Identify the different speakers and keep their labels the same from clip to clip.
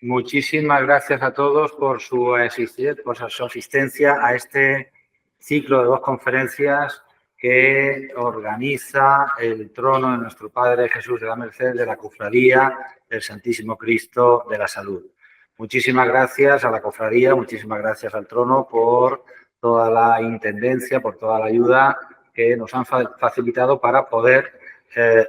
Speaker 1: Muchísimas gracias a todos por su asistencia a este ciclo de 2 conferencias que organiza el Trono de nuestro Padre Jesús de la Merced de la Cofradía del Santísimo Cristo de la Salud. Muchísimas gracias a la Cofradía, muchísimas gracias al Trono por toda la intendencia, por toda la ayuda que nos han facilitado para poder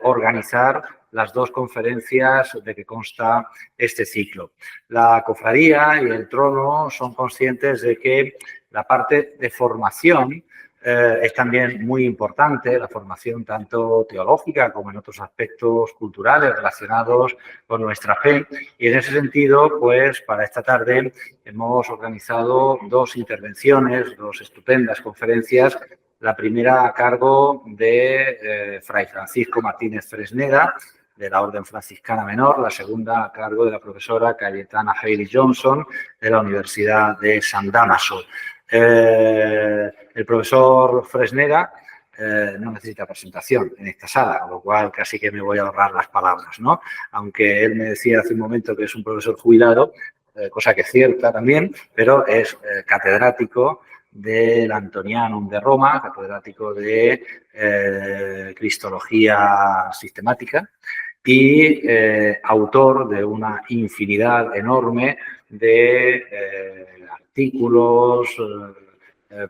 Speaker 1: organizar las 2 conferencias de que consta este ciclo. La Cofradía y el Trono son conscientes de que la parte de formación es también muy importante, la formación tanto teológica como en otros aspectos culturales relacionados con nuestra fe. Y en ese sentido, pues para esta tarde hemos organizado 2 intervenciones, 2 estupendas conferencias. La primera a cargo de Fray Francisco Martínez Fresneda, de la Orden Franciscana Menor, la segunda a cargo de la profesora Cayetana Haley Johnson, de la Universidad de San Dámaso. El profesor Fresneda no necesita presentación en esta sala, con lo cual casi que me voy a ahorrar las palabras, ¿no? Aunque él me decía hace un momento que es un profesor jubilado, cosa que es cierta también, pero es catedrático del Antonianum de Roma, catedrático de Cristología Sistemática y autor de una infinidad enorme de artículos,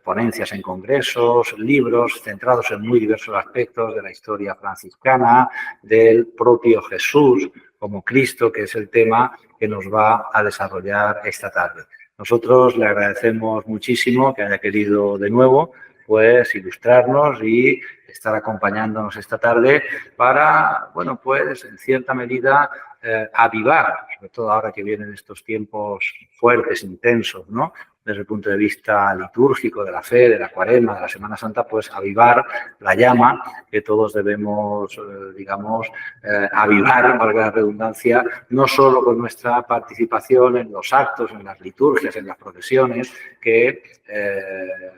Speaker 1: ponencias en congresos, libros centrados en muy diversos aspectos de la historia franciscana, del propio Jesús como Cristo, que es el tema que nos va a desarrollar esta tarde. Nosotros le agradecemos muchísimo que haya querido de nuevo pues ilustrarnos y estar acompañándonos esta tarde para, bueno, pues en cierta medida avivar, sobre todo ahora que vienen estos tiempos fuertes, intensos, ¿no? Desde el punto de vista litúrgico, de la fe, de la Cuaresma, de la Semana Santa, pues avivar la llama que todos debemos, avivar, valga la redundancia, no solo con nuestra participación en los actos, en las liturgias, en las procesiones que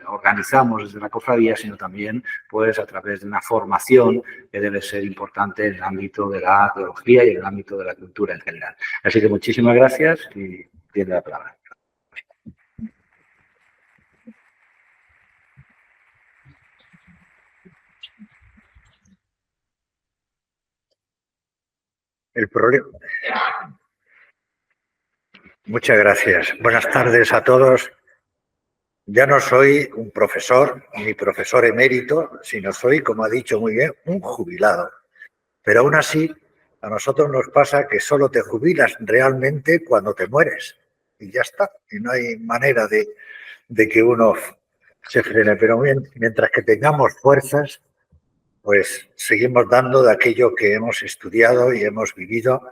Speaker 1: organizamos desde la cofradía, sino también pues a través de una formación que debe ser importante en el ámbito de la teología y en el ámbito de la cultura en general. Así que muchísimas gracias y tiene la palabra.
Speaker 2: El problema. Muchas gracias. Buenas tardes a todos. Ya no soy un profesor ni profesor emérito, sino soy, como ha dicho muy bien, un jubilado. Pero aún así, a nosotros nos pasa que solo te jubilas realmente cuando te mueres. Y ya está. Y no hay manera de que uno se frene. Pero mientras que tengamos fuerzas, pues seguimos dando de aquello que hemos estudiado y hemos vivido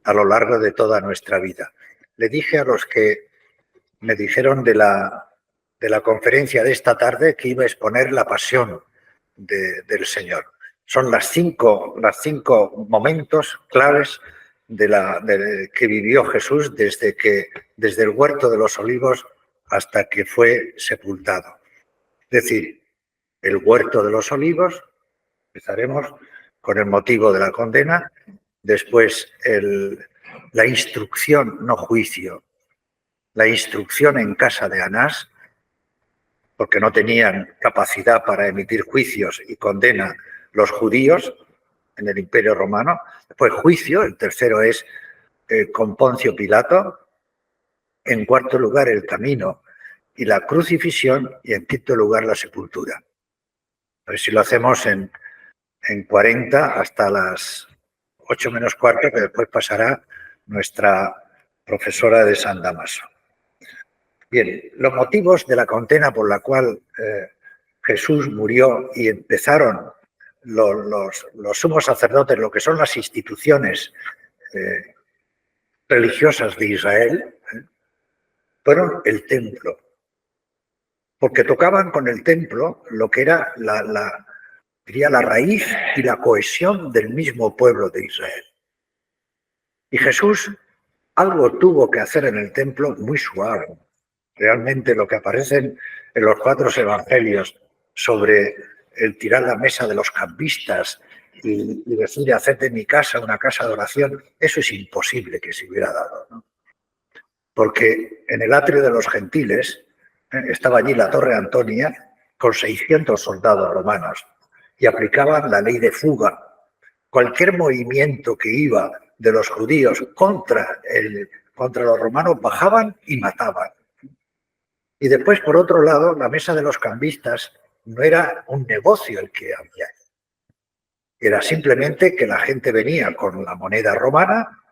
Speaker 2: a lo largo de toda nuestra vida. Le dije a los que me dijeron de la conferencia de esta tarde que iba a exponer la pasión del Señor. Son los cinco momentos claves que vivió Jesús desde el huerto de los olivos hasta que fue sepultado. Es decir, el huerto de los olivos, empezaremos con el motivo de la condena, después la instrucción, no juicio, la instrucción en casa de Anás, porque no tenían capacidad para emitir juicios y condena los judíos en el Imperio Romano. Después juicio, el tercero es con Poncio Pilato. En cuarto lugar, el camino y la crucifixión. Y en quinto lugar, la sepultura. A ver si lo hacemos en 40 hasta las 8 menos cuarto, que después pasará nuestra profesora de San Dámaso. Bien, los motivos de la condena por la cual Jesús murió y empezaron los sumos sacerdotes, lo que son las instituciones religiosas de Israel, fueron el templo. Porque tocaban con el templo lo que era la raíz y la cohesión del mismo pueblo de Israel. Y Jesús algo tuvo que hacer en el templo muy suave. Realmente lo que aparecen en los 4 evangelios sobre el tirar la mesa de los cambistas y decir, haced de mi casa una casa de oración, eso es imposible que se hubiera dado, ¿no? porque en el atrio de los gentiles estaba allí la Torre Antonia con 600 soldados romanos y aplicaban la ley de fuga. Cualquier movimiento que iba de los judíos contra los romanos bajaban y mataban. Y después, por otro lado, la mesa de los cambistas no era un negocio el que había. Era simplemente que la gente venía con la moneda romana,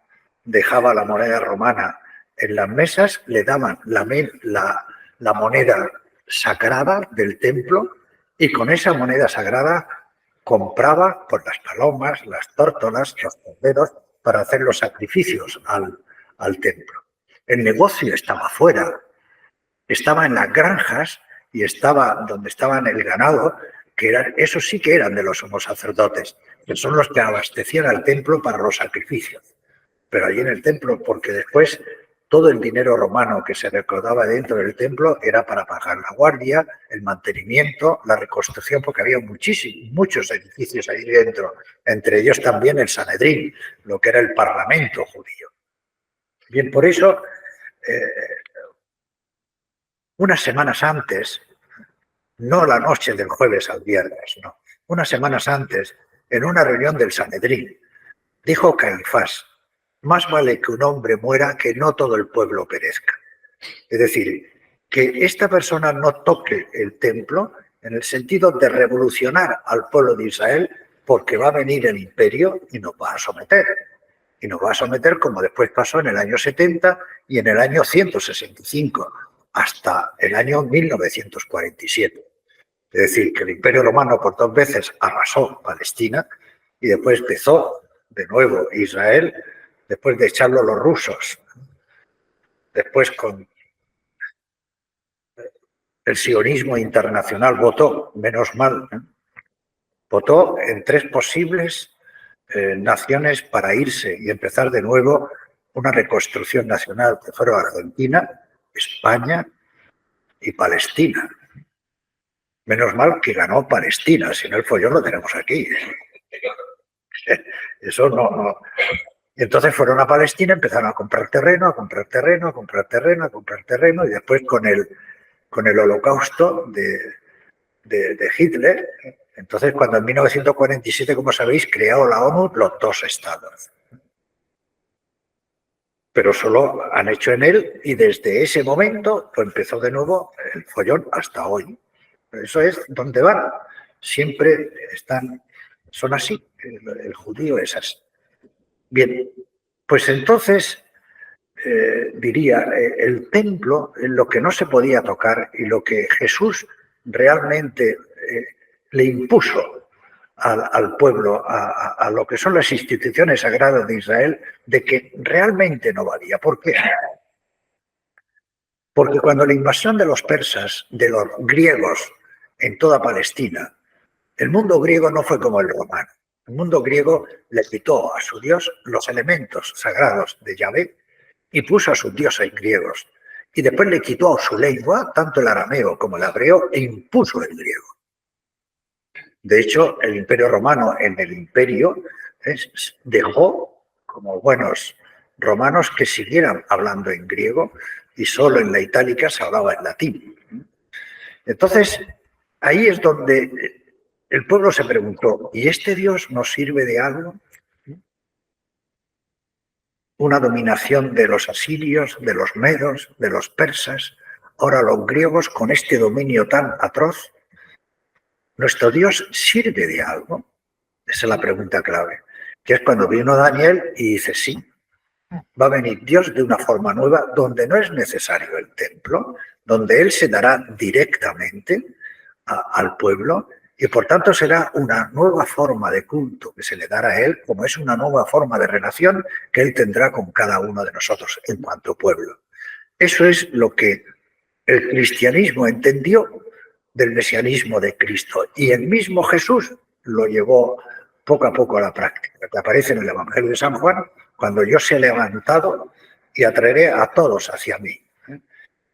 Speaker 2: dejaba la moneda romana en las mesas, le daban la moneda sagrada del templo y con esa moneda sagrada compraba por las palomas, las tórtolas, los corderos para hacer los sacrificios al templo. El negocio estaba fuera, estaba en las granjas y estaba donde estaban el ganado, que esos sí que eran de los sumos sacerdotes, que son los que abastecían al templo para los sacrificios. Pero allí en el templo, porque después todo el dinero romano que se recaudaba dentro del templo era para pagar la guardia, el mantenimiento, la reconstrucción, porque había muchos edificios ahí dentro, entre ellos también el Sanedrín, lo que era el parlamento judío. Bien, por eso, unas semanas antes, no la noche del jueves al viernes, no, unas semanas antes, en una reunión del Sanedrín, dijo Caifás: más vale que un hombre muera que no todo el pueblo perezca. Es decir, que esta persona no toque el templo en el sentido de revolucionar al pueblo de Israel, porque va a venir el imperio y nos va a someter. Y nos va a someter como después pasó en el año 70 y en el año 165, hasta el año 1947. Es decir, que el Imperio Romano por 2 veces arrasó Palestina y después empezó de nuevo Israel, después de echarlo los rusos, después con el sionismo internacional votó, menos mal, votó en 3 posibles naciones para irse y empezar de nuevo una reconstrucción nacional, que fueron Argentina, España y Palestina. Menos mal que ganó Palestina, si no el follón lo tenemos aquí. Eso no. Y entonces fueron a Palestina, empezaron a comprar terreno, a comprar terreno, a comprar terreno, a comprar terreno, y después con el holocausto de Hitler, entonces cuando en 1947, como sabéis, creó la ONU los 2 estados. Pero solo han hecho en él y desde ese momento pues empezó de nuevo el follón hasta hoy. Eso es donde van. Siempre son así. El judío es así. Bien, pues entonces diría, el templo, lo que no se podía tocar y lo que Jesús realmente le impuso al pueblo, a lo que son las instituciones sagradas de Israel, de que realmente no valía. ¿Por qué? Porque cuando la invasión de los persas, de los griegos en toda Palestina, el mundo griego no fue como el romano. El mundo griego le quitó a su Dios los elementos sagrados de Yahvé y puso a sus dioses griegos. Y después le quitó su lengua, tanto el arameo como el hebreo, e impuso el griego. De hecho, el Imperio Romano en el imperio dejó, como buenos romanos, que siguieran hablando en griego y solo en la itálica se hablaba en latín. Entonces, ahí es donde el pueblo se preguntó, ¿y este Dios nos sirve de algo? Una dominación de los asirios, de los medos, de los persas, ahora los griegos con este dominio tan atroz. ¿Nuestro Dios sirve de algo? Esa es la pregunta clave, que es cuando vino Daniel y dice, sí, va a venir Dios de una forma nueva donde no es necesario el templo, donde Él se dará directamente al pueblo y por tanto será una nueva forma de culto que se le dará a Él, como es una nueva forma de relación que Él tendrá con cada uno de nosotros en cuanto pueblo. Eso es lo que el cristianismo entendió del mesianismo de Cristo y el mismo Jesús lo llevó poco a poco a la práctica, que aparece en el Evangelio de San Juan, cuando yo se he levantado y atraeré a todos hacia mí.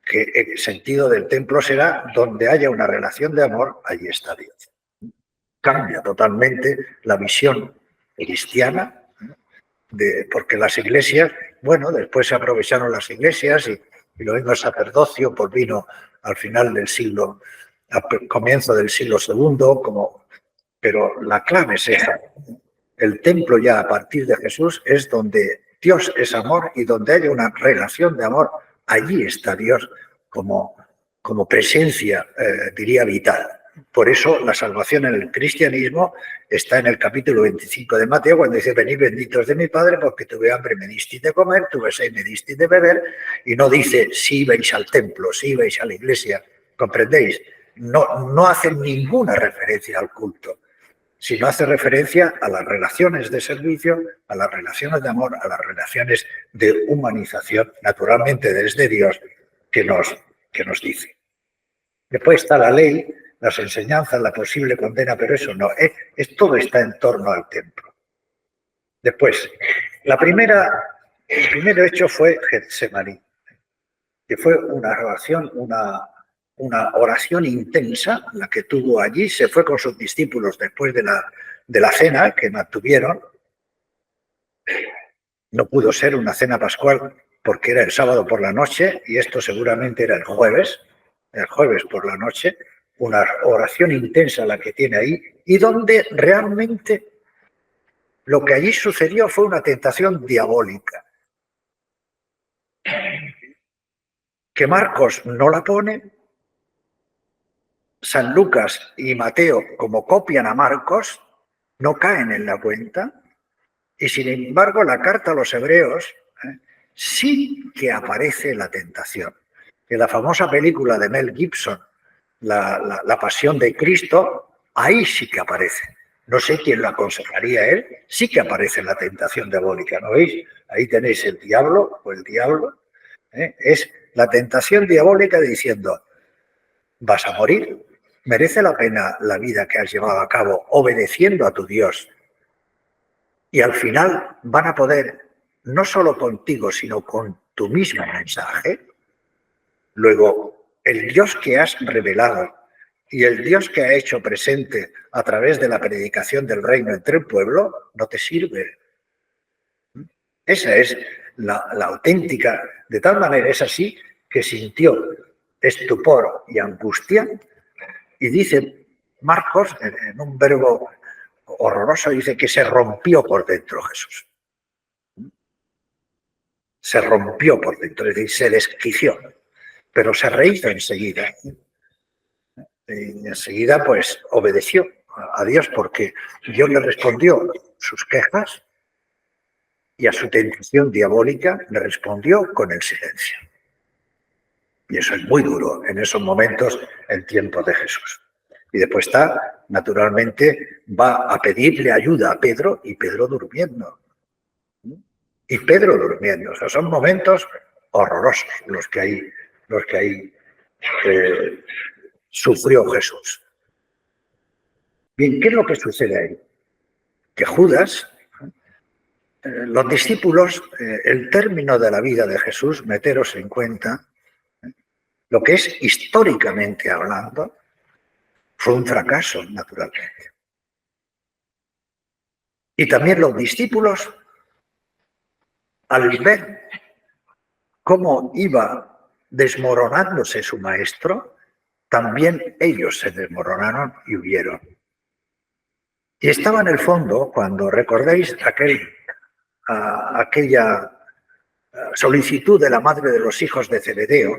Speaker 2: Que el sentido del templo será donde haya una relación de amor, allí está Dios. Cambia totalmente la visión cristiana porque las iglesias, bueno, después se aprovecharon las iglesias y lo mismo el sacerdocio pues vino al final del siglo, al comienzo del siglo segundo, pero la clave es esa. El templo ya a partir de Jesús es donde Dios es amor y donde haya una relación de amor, allí está Dios como presencia, diría, vital. Por eso la salvación en el cristianismo está en el capítulo 25 de Mateo, cuando dice: venid benditos de mi Padre, porque tuve hambre, me disteis de comer, tuve sed, me disteis de beber, y no dice si ibais al templo, si ibais a la iglesia, ¿comprendéis? No hacen ninguna referencia al culto, sino hace referencia a las relaciones de servicio, a las relaciones de amor, a las relaciones de humanización, naturalmente desde Dios, que nos dice. Después está la ley, las enseñanzas, la posible condena, pero eso no, todo está en torno al templo. Después, el primer hecho fue Getsemaní, que fue una oración intensa, la que tuvo allí. Se fue con sus discípulos después de la cena que mantuvieron. No pudo ser una cena pascual porque era el sábado por la noche y esto seguramente era el jueves por la noche. Una oración intensa la que tiene ahí, y donde realmente lo que allí sucedió fue una tentación diabólica, que Marcos no la pone, San Lucas y Mateo, como copian a Marcos, no caen en la cuenta, y sin embargo la carta a los hebreos sí que aparece la tentación. En la famosa película de Mel Gibson, la Pasión de Cristo, ahí sí que aparece. No sé quién lo aconsejaría a él, sí que aparece la tentación diabólica, ¿no veis? Ahí tenéis el diablo, es la tentación diabólica diciendo: vas a morir, merece la pena la vida que has llevado a cabo obedeciendo a tu Dios. Y al final van a poder, no solo contigo, sino con tu mismo mensaje. Luego, el Dios que has revelado y el Dios que ha hecho presente a través de la predicación del reino entre el pueblo, no te sirve. Esa es la auténtica. De tal manera es así que sintió estupor y angustia, y dice Marcos, en un verbo horroroso, dice que se rompió por dentro Jesús. Se rompió por dentro, es decir, se desquició, pero se rehizo enseguida. Y enseguida pues obedeció a Dios, porque Dios le respondió sus quejas y a su tentación diabólica le respondió con el silencio. Y eso es muy duro en esos momentos en tiempos de Jesús. Y después naturalmente, va a pedirle ayuda a Pedro, y Pedro durmiendo. O sea, son momentos horrorosos los que ahí sufrió Jesús. Bien, ¿qué es lo que sucede ahí? Que Judas, los discípulos, el término de la vida de Jesús, meteros en cuenta, lo que es históricamente hablando, fue un fracaso, naturalmente. Y también los discípulos, al ver cómo iba desmoronándose su maestro, también ellos se desmoronaron y huyeron. Y estaba en el fondo, cuando recordáis aquella solicitud de la madre de los hijos de Zebedeo,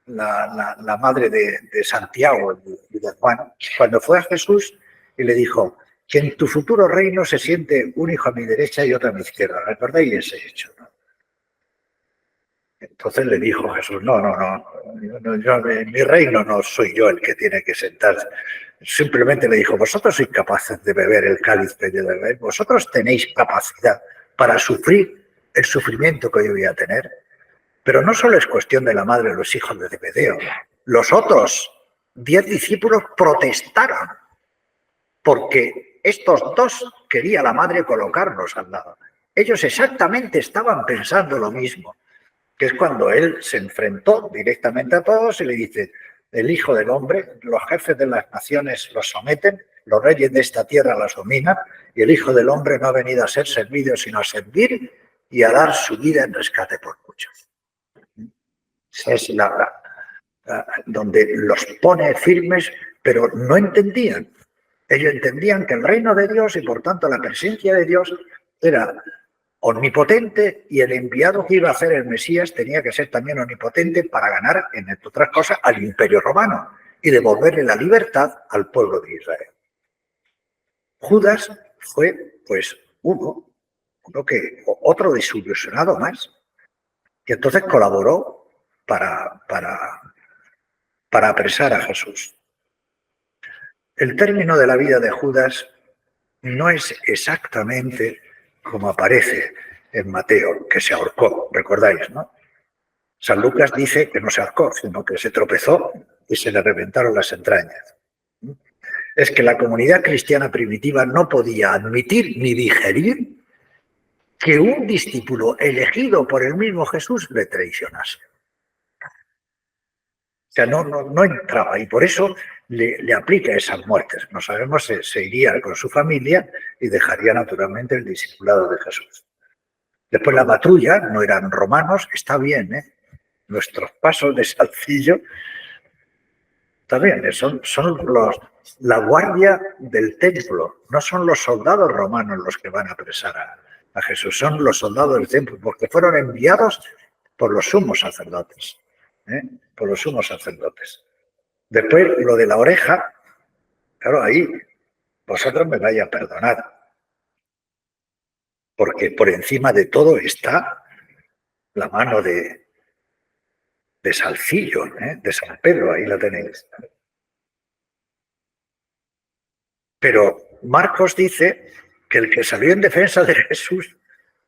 Speaker 2: la madre de Santiago y de Juan, cuando fue a Jesús y le dijo: que en tu futuro reino se siente un hijo a mi derecha y otro a mi izquierda. ¿Recordáis ese hecho? ¿No? Entonces le dijo Jesús: no, en mi reino no soy yo el que tiene que sentarse. Simplemente le dijo: vosotros sois capaces de beber el cáliz que yo bebé, vosotros tenéis capacidad para sufrir el sufrimiento que yo voy a tener. Pero no solo es cuestión de la madre de los hijos de Zebedeo. Los otros 10 discípulos protestaron porque estos dos quería la madre colocarlos al lado. Ellos exactamente estaban pensando lo mismo, que es cuando él se enfrentó directamente a todos y le dice: el Hijo del Hombre, los jefes de las naciones los someten los reyes de esta tierra las dominan y el Hijo del Hombre no ha venido a ser servido, sino a servir y a dar su vida en rescate por muchos. Esa es donde los pone firmes, pero no entendían. Ellos entendían que el reino de Dios y por tanto la presencia de Dios era omnipotente y el enviado que iba a hacer el Mesías tenía que ser también omnipotente para ganar, entre otras cosas, al Imperio Romano y devolverle la libertad al pueblo de Israel. Judas fue, pues, otro desilusionado más, que entonces colaboró para apresar a Jesús. El término de la vida de Judas no es exactamente como aparece en Mateo, que se ahorcó, recordáis, ¿no? San Lucas dice que no se ahorcó, sino que se tropezó y se le reventaron las entrañas. Es que la comunidad cristiana primitiva no podía admitir ni digerir que un discípulo elegido por el mismo Jesús le traicionase. O sea, no entraba y por eso le aplica esas muertes. No sabemos si se iría con su familia y dejaría naturalmente el discipulado de Jesús. Después la patrulla, no eran romanos, está bien, ¿eh? Nuestros pasos de Salcillo, está bien, son la guardia del templo, no son los soldados romanos los que van a apresar a Jesús, son los soldados del templo, porque fueron enviados por los sumos sacerdotes, por los sumos sacerdotes. Después, lo de la oreja, claro, ahí vosotros me vais a perdonar, porque por encima de todo está la mano de Salcillo, de San Pedro, ahí la tenéis. Pero Marcos dice que el que salió en defensa de Jesús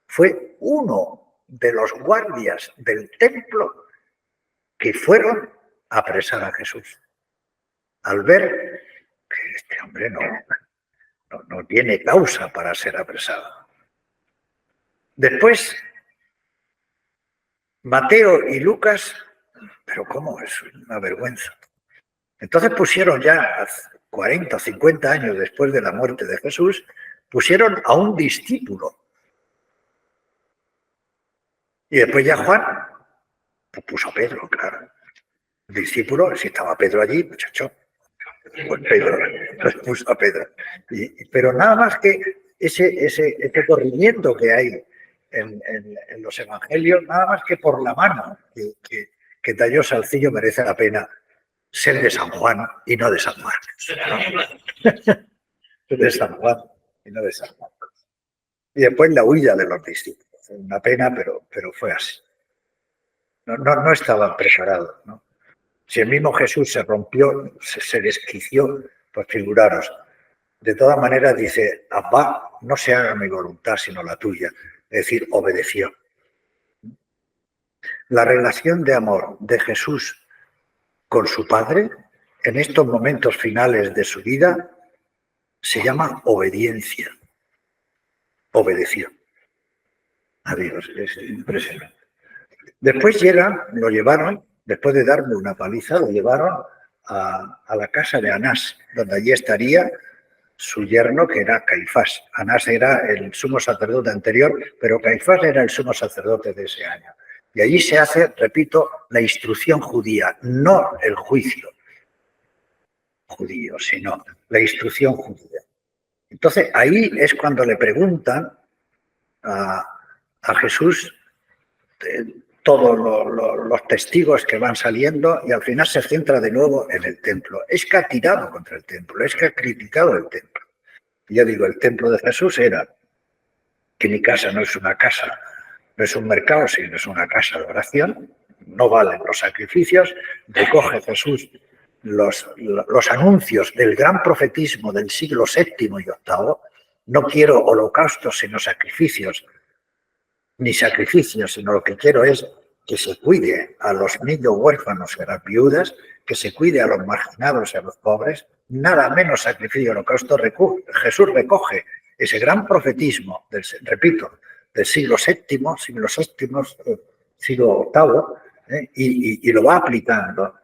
Speaker 2: fue uno de los guardias del templo que fueron a apresar a Jesús. Al ver que este hombre no tiene causa para ser apresado. Después, Mateo y Lucas, pero ¿cómo? Es una vergüenza. Entonces pusieron ya 40 o 50 años después de la muerte de Jesús, pusieron a un discípulo. Y después ya Juan pues puso a Pedro, claro. El discípulo, si estaba Pedro allí, muchacho, pues Pedro, pues puso a Pedro. Pero nada más que ese corrimiento que hay en los evangelios, nada más que por la mano que talló Salcillo merece la pena ser de San Juan y no de San Marcos, ¿no? De San Juan y no de San Marcos. Y después la huida de los discípulos. Una pena, pero fue así. No estaban preparados, ¿no? Si el mismo Jesús se rompió, se desquició, pues figuraros. De todas maneras dice, Abba, no se haga mi voluntad sino la tuya. Es decir, obedeció. La relación de amor de Jesús con su Padre, en estos momentos finales de su vida, se llama obediencia. Obedeció a Dios, es impresionante. Después lo llevaron, después de darle una paliza, lo llevaron a la casa de Anás, donde allí estaría su yerno, que era Caifás. Anás era el sumo sacerdote anterior, pero Caifás era el sumo sacerdote de ese año. Y allí se hace, repito, la instrucción judía, no el juicio judío, sino la instrucción judía. Entonces, ahí es cuando le preguntan a Jesús todos los testigos que van saliendo y al final se centra de nuevo en el templo. Es que ha tirado contra el templo, es que ha criticado el templo. Y yo digo, el templo de Jesús era que mi casa no es una casa, no es un mercado, sino es una casa de oración, no valen los sacrificios, recoge Jesús los anuncios del gran profetismo del siglo VII y VIII, no quiero holocaustos sino sacrificios, ni sacrificios, sino lo que quiero es que se cuide a los niños huérfanos y a las viudas, que se cuide a los marginados y a los pobres, nada menos sacrificio y holocausto. Jesús recoge ese gran profetismo, del siglo VII, siglo VIII, siglo VIII, y lo va aplicando.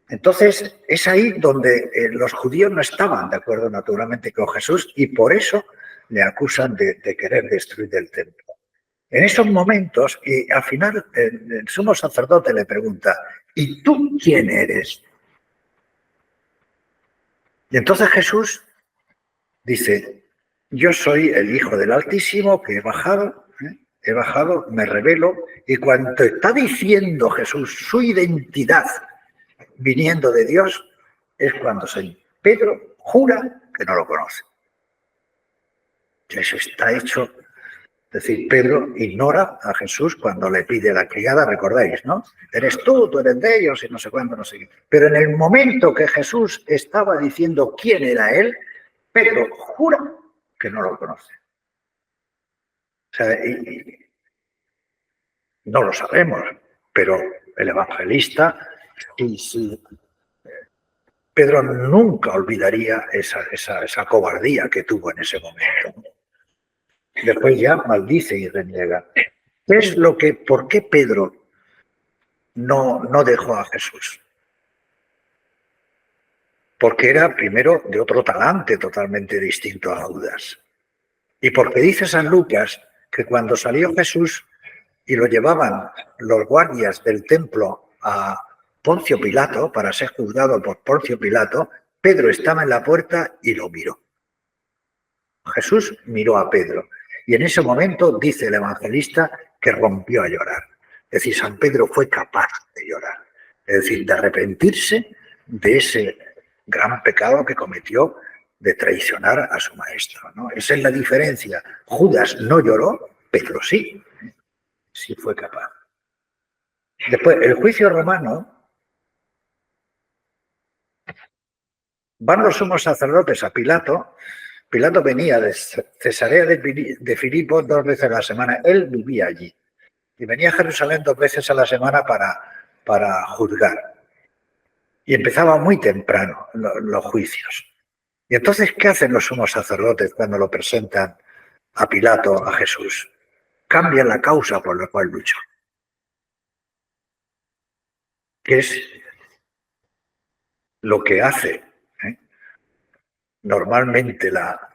Speaker 2: Entonces, es ahí donde los judíos no estaban de acuerdo naturalmente con Jesús y por eso le acusan de querer destruir el templo. En esos momentos, y al final el sumo sacerdote le pregunta, ¿y tú quién eres? Y entonces Jesús dice, yo soy el Hijo del Altísimo que he bajado, me revelo, y cuando está diciendo Jesús su identidad viniendo de Dios, es cuando Pedro jura que no lo conoce. Eso está hecho. Es decir, Pedro ignora a Jesús cuando le pide a la criada, recordáis, ¿no? Eres tú eres de ellos y no sé cuándo, no sé qué. Pero en el momento que Jesús estaba diciendo quién era él, Pedro jura que no lo conoce. O sea, no lo sabemos, pero el evangelista, sí, Pedro nunca olvidaría esa cobardía que tuvo en ese momento. Después ya maldice y reniega. ¿Por qué Pedro no dejó a Jesús? Porque era primero de otro talante totalmente distinto a Judas. Y porque dice San Lucas que cuando salió Jesús y lo llevaban los guardias del templo a Poncio Pilato para ser juzgado por Poncio Pilato, Pedro estaba en la puerta y lo miró. Jesús miró a Pedro y en ese momento dice el evangelista que rompió a llorar. Es decir, San Pedro fue capaz de llorar, es decir, de arrepentirse de ese gran pecado que cometió de traicionar a su maestro, ¿no? Esa es la diferencia. Judas no lloró, Pedro sí fue capaz. Después, el juicio romano, van los sumos sacerdotes a Pilato. Pilato venía de Cesarea de Filipo 2 veces a la semana. Él vivía allí. Y venía a Jerusalén 2 veces a la semana para juzgar. Y empezaba muy temprano los juicios. Y entonces, ¿qué hacen los sumos sacerdotes cuando lo presentan a Pilato, a Jesús? Cambian la causa por la cual luchó. Que es lo que hace normalmente la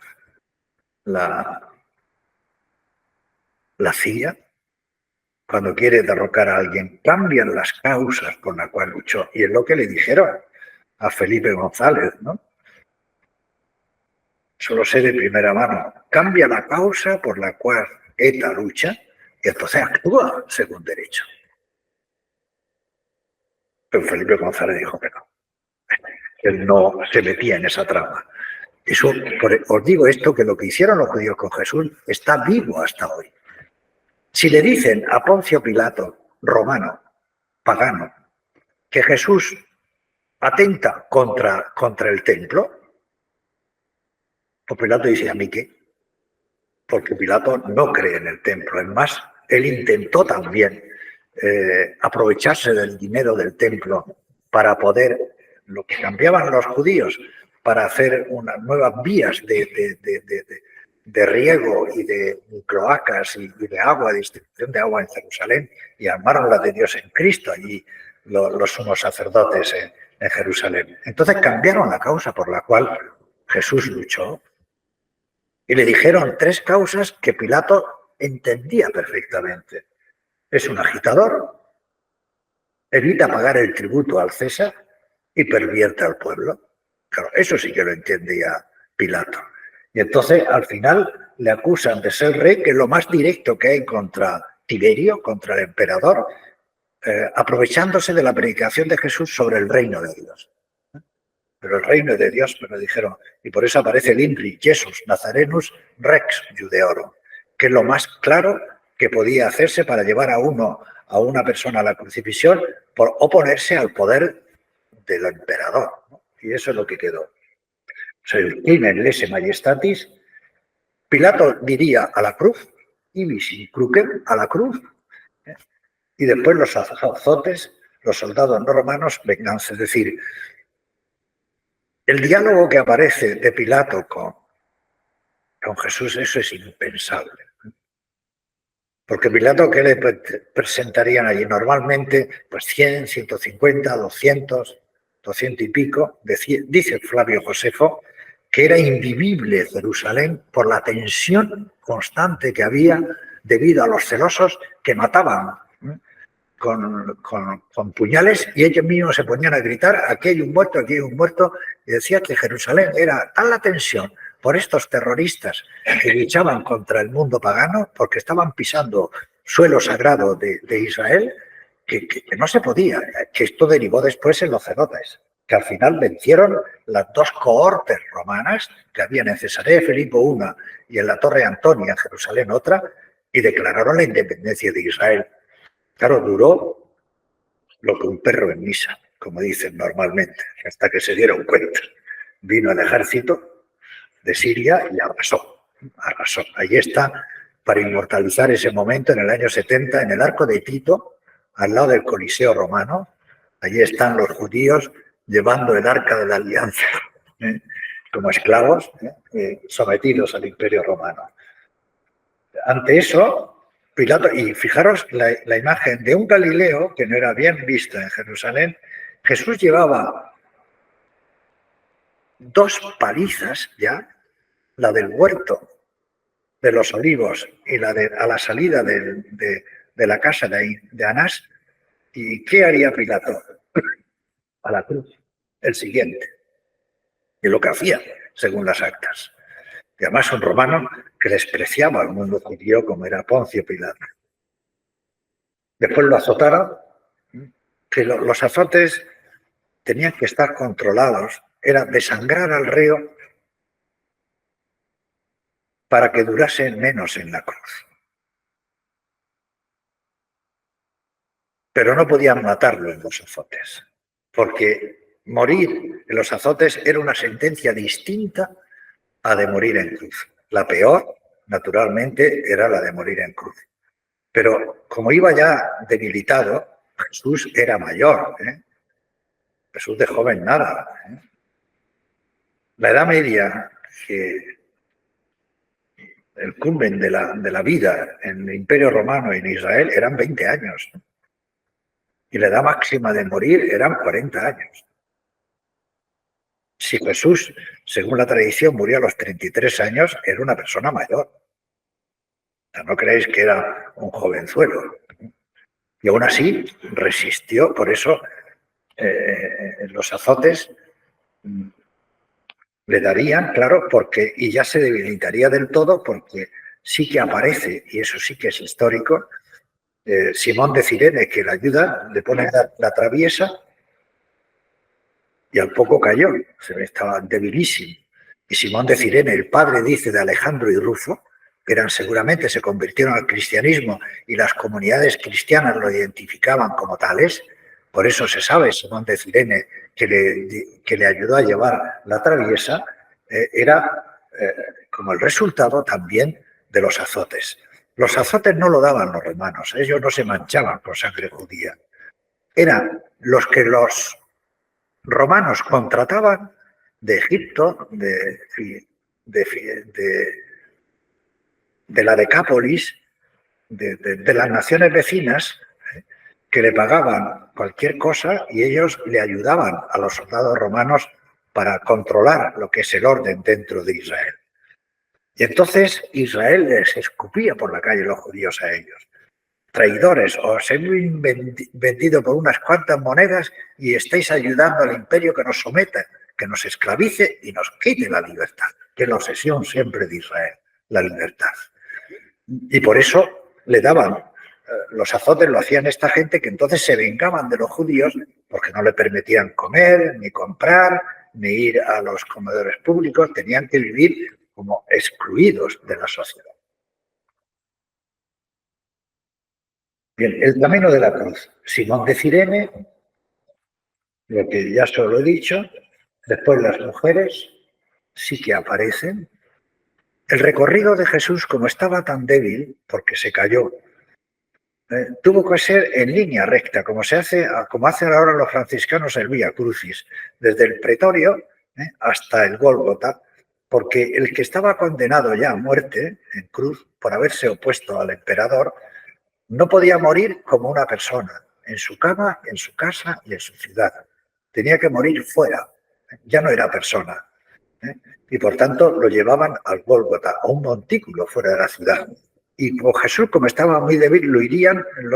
Speaker 2: CIA, cuando quiere derrocar a alguien, cambian las causas por las cuales luchó. Y es lo que le dijeron a Felipe González, ¿no? Solo sé de primera mano. Cambia la causa por la cual ETA lucha y entonces actúa según derecho. Pero Felipe González dijo que no. Él no se metía en esa trama. Eso, os digo esto, que lo que hicieron los judíos con Jesús está vivo hasta hoy. Si le dicen a Poncio Pilato, romano, pagano, que Jesús atenta contra el templo, pues Pilato dice, ¿a mí qué? Porque Pilato no cree en el templo. Es más, él intentó también aprovecharse del dinero del templo para poder, lo que cambiaban los judíos, para hacer unas nuevas vías de riego y de cloacas y de agua, distribución de agua en Jerusalén, y armaron la de Dios en Cristo allí los sumos sacerdotes en Jerusalén. Entonces cambiaron la causa por la cual Jesús luchó y le dijeron 3 causas que Pilato entendía perfectamente. Es un agitador, evita pagar el tributo al César y pervierte al pueblo. Claro, eso sí que lo entendía Pilato. Y entonces, al final, le acusan de ser rey, que es lo más directo que hay contra Tiberio, contra el emperador, aprovechándose de la predicación de Jesús sobre el reino de Dios. Pero el reino de Dios, me lo dijeron, y por eso aparece el INRI, Jesus Nazarenus Rex Judeorum, que es lo más claro que podía hacerse para llevar a una persona a la crucifixión por oponerse al poder del emperador, ¿no? Y eso es lo que quedó. O sea, el crimen lese majestatis. Pilato diría a la cruz, ibis in crucem, a la cruz, y después los azotes, los soldados no romanos, venganza. Es decir, el diálogo que aparece de Pilato con Jesús, eso es impensable. Porque Pilato, ¿qué le presentarían allí? Normalmente, pues 100, 150, 200. 200 y pico, dice Flavio Josefo que era invivible Jerusalén por la tensión constante que había debido a los celosos que mataban con puñales y ellos mismos se ponían a gritar, aquí hay un muerto, aquí hay un muerto, y decía que Jerusalén era tan la tensión por estos terroristas que luchaban contra el mundo pagano, porque estaban pisando suelo sagrado de Israel, que no se podía, que esto derivó después en los celotes, que al final vencieron las dos cohortes romanas que había en Cesarea de Filipo una y en la Torre Antonia, en Jerusalén otra, y declararon la independencia de Israel. Claro, duró lo que un perro en misa, como dicen normalmente, hasta que se dieron cuenta. Vino el ejército de Siria y arrasó. Ahí está, para inmortalizar ese momento en el año 70, en el Arco de Tito, al lado del Coliseo romano. Allí están los judíos llevando el Arca de la Alianza, como esclavos, sometidos al Imperio Romano. Ante eso, Pilato, y fijaros la imagen de un Galileo que no era bien visto en Jerusalén, Jesús llevaba 2 palizas ya, la del huerto de los olivos y la de a la salida de la casa de Anás. ¿Y qué haría Pilato? A la cruz, el siguiente. Y lo que hacía, según las actas. Y además un romano que despreciaba al mundo judío como era Poncio Pilato. Después lo azotaron, que los azotes tenían que estar controlados, era desangrar al reo para que durase menos en la cruz. Pero no podían matarlo en los azotes, porque morir en los azotes era una sentencia distinta a de morir en cruz. La peor, naturalmente, era la de morir en cruz. Pero como iba ya debilitado, Jesús era mayor, Jesús de joven nada. La Edad Media, que el culmen de la vida en el Imperio Romano y en Israel eran 20 años. Y la edad máxima de morir eran 40 años. Si Jesús, según la tradición, murió a los 33 años, era una persona mayor. O sea, no creéis que era un jovenzuelo. Y aún así resistió, por eso los azotes le darían, claro, y ya se debilitaría del todo, porque sí que aparece, y eso sí que es histórico, Simón de Cirene, que le ayuda, le pone la traviesa y al poco cayó, estaba debilísimo. Y Simón de Cirene, el padre, dice, de Alejandro y Rufo, que seguramente se convirtieron al cristianismo y las comunidades cristianas lo identificaban como tales. Por eso se sabe, Simón de Cirene, que le ayudó a llevar la traviesa, era como el resultado también de los azotes. Los azotes no lo daban los romanos, ellos no se manchaban con sangre judía. Eran los que los romanos contrataban de Egipto, de la Decápolis, de las naciones vecinas, que le pagaban cualquier cosa y ellos le ayudaban a los soldados romanos para controlar lo que es el orden dentro de Israel. Y entonces Israel les escupía por la calle los judíos a ellos. Traidores, os he vendido por unas cuantas monedas y estáis ayudando al imperio que nos someta, que nos esclavice y nos quite la libertad, que es la obsesión siempre de Israel, la libertad. Y por eso le daban, los azotes lo hacían esta gente que entonces se vengaban de los judíos porque no le permitían comer, ni comprar, ni ir a los comedores públicos, tenían que vivir como excluidos de la sociedad. Bien, el camino de la cruz. Simón de Cirene, lo que ya solo he dicho, después las mujeres sí que aparecen. El recorrido de Jesús, como estaba tan débil, porque se cayó, tuvo que ser en línea recta, como hacen ahora los franciscanos el Vía Crucis, desde el Pretorio hasta el Gólgota, porque el que estaba condenado ya a muerte en cruz por haberse opuesto al emperador, no podía morir como una persona, en su cama, en su casa y en su ciudad. tenía que morir fuera, ya no era persona. Y por tanto lo llevaban al Gólgota, a un montículo fuera de la ciudad. Y con Jesús, como estaba muy débil, lo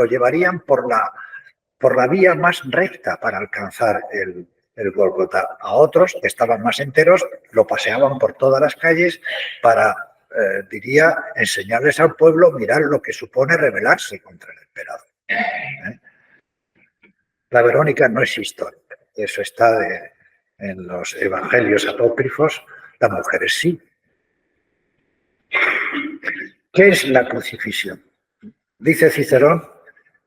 Speaker 2: llevarían por la vía más recta para alcanzar el Gólgota. A otros que estaban más enteros lo paseaban por todas las calles para, diría, enseñarles al pueblo, mirar lo que supone rebelarse contra el emperador. La Verónica no es histórica, eso está en los evangelios apócrifos, las mujeres sí. ¿Qué es la crucifixión? Dice Cicerón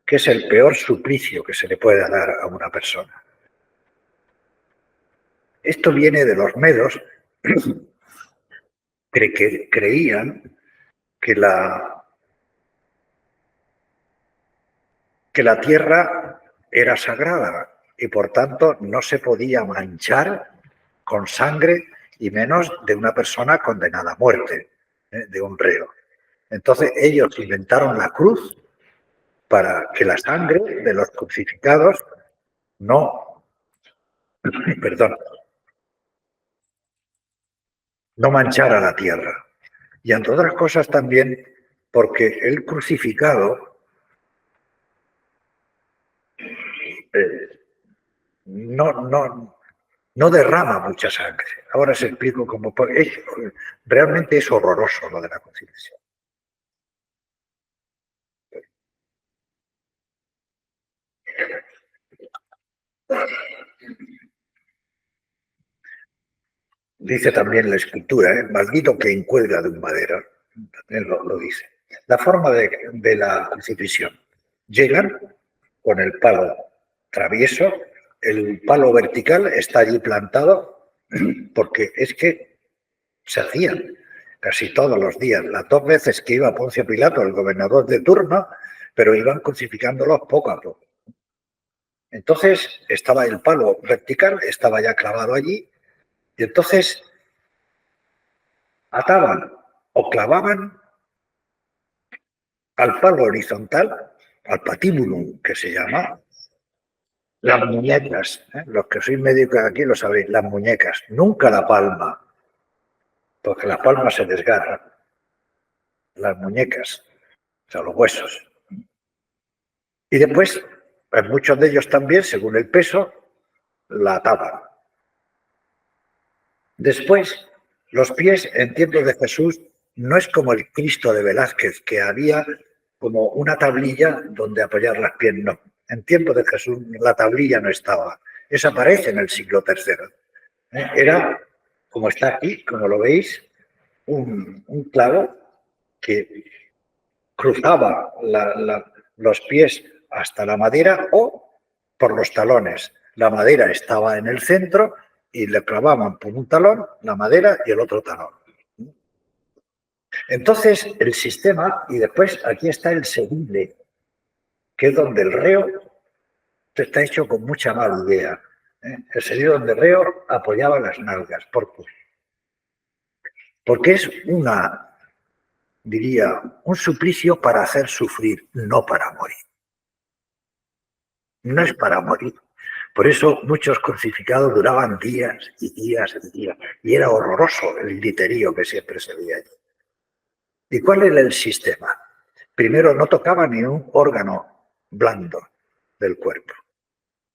Speaker 2: que es el peor suplicio que se le puede dar a una persona. Esto viene de los medos que creían que la tierra era sagrada y por tanto no se podía manchar con sangre y menos de una persona condenada a muerte, de un reo. Entonces ellos inventaron la cruz para que la sangre de los crucificados no manchara la tierra. Y entre otras cosas también porque el crucificado no derrama mucha sangre. Ahora os explico cómo. Realmente es horroroso lo de la crucifixión. Dice también la escritura, maldito quien cuelga de un madero, también lo dice. La forma de la crucifixión. Llegan con el palo travieso, el palo vertical está allí plantado, porque es que se hacían casi todos los días, las 2 veces que iba Poncio Pilato, el gobernador de turno, pero iban crucificándolos poco a poco. Entonces estaba el palo vertical, estaba ya clavado allí, y entonces ataban o clavaban al palo horizontal, al patíbulum que se llama, las muñecas. Los que sois médicos aquí lo sabéis, las muñecas, nunca la palma, porque la palma se desgarra. Las muñecas, o sea, los huesos. Y después, en muchos de ellos también, según el peso, la ataban. Después, los pies en tiempos de Jesús no es como el Cristo de Velázquez, que había como una tablilla donde apoyar las piernas. No, en tiempos de Jesús la tablilla no estaba. Eso aparece en el siglo III. Era, como está aquí, como lo veis, un clavo que cruzaba los pies hasta la madera o por los talones. La madera estaba en el centro y le clavaban por un talón la madera y el otro talón. Entonces, el sistema, y después aquí está el segundo, que es donde el reo está hecho con mucha mala idea. El segundo donde el reo apoyaba las nalgas. ¿Por qué? Porque es un suplicio para hacer sufrir, no para morir. No es para morir. Por eso muchos crucificados duraban días y días y días. Y era horroroso el griterío que siempre se veía allí. ¿Y cuál era el sistema? Primero, no tocaba ni un órgano blando del cuerpo.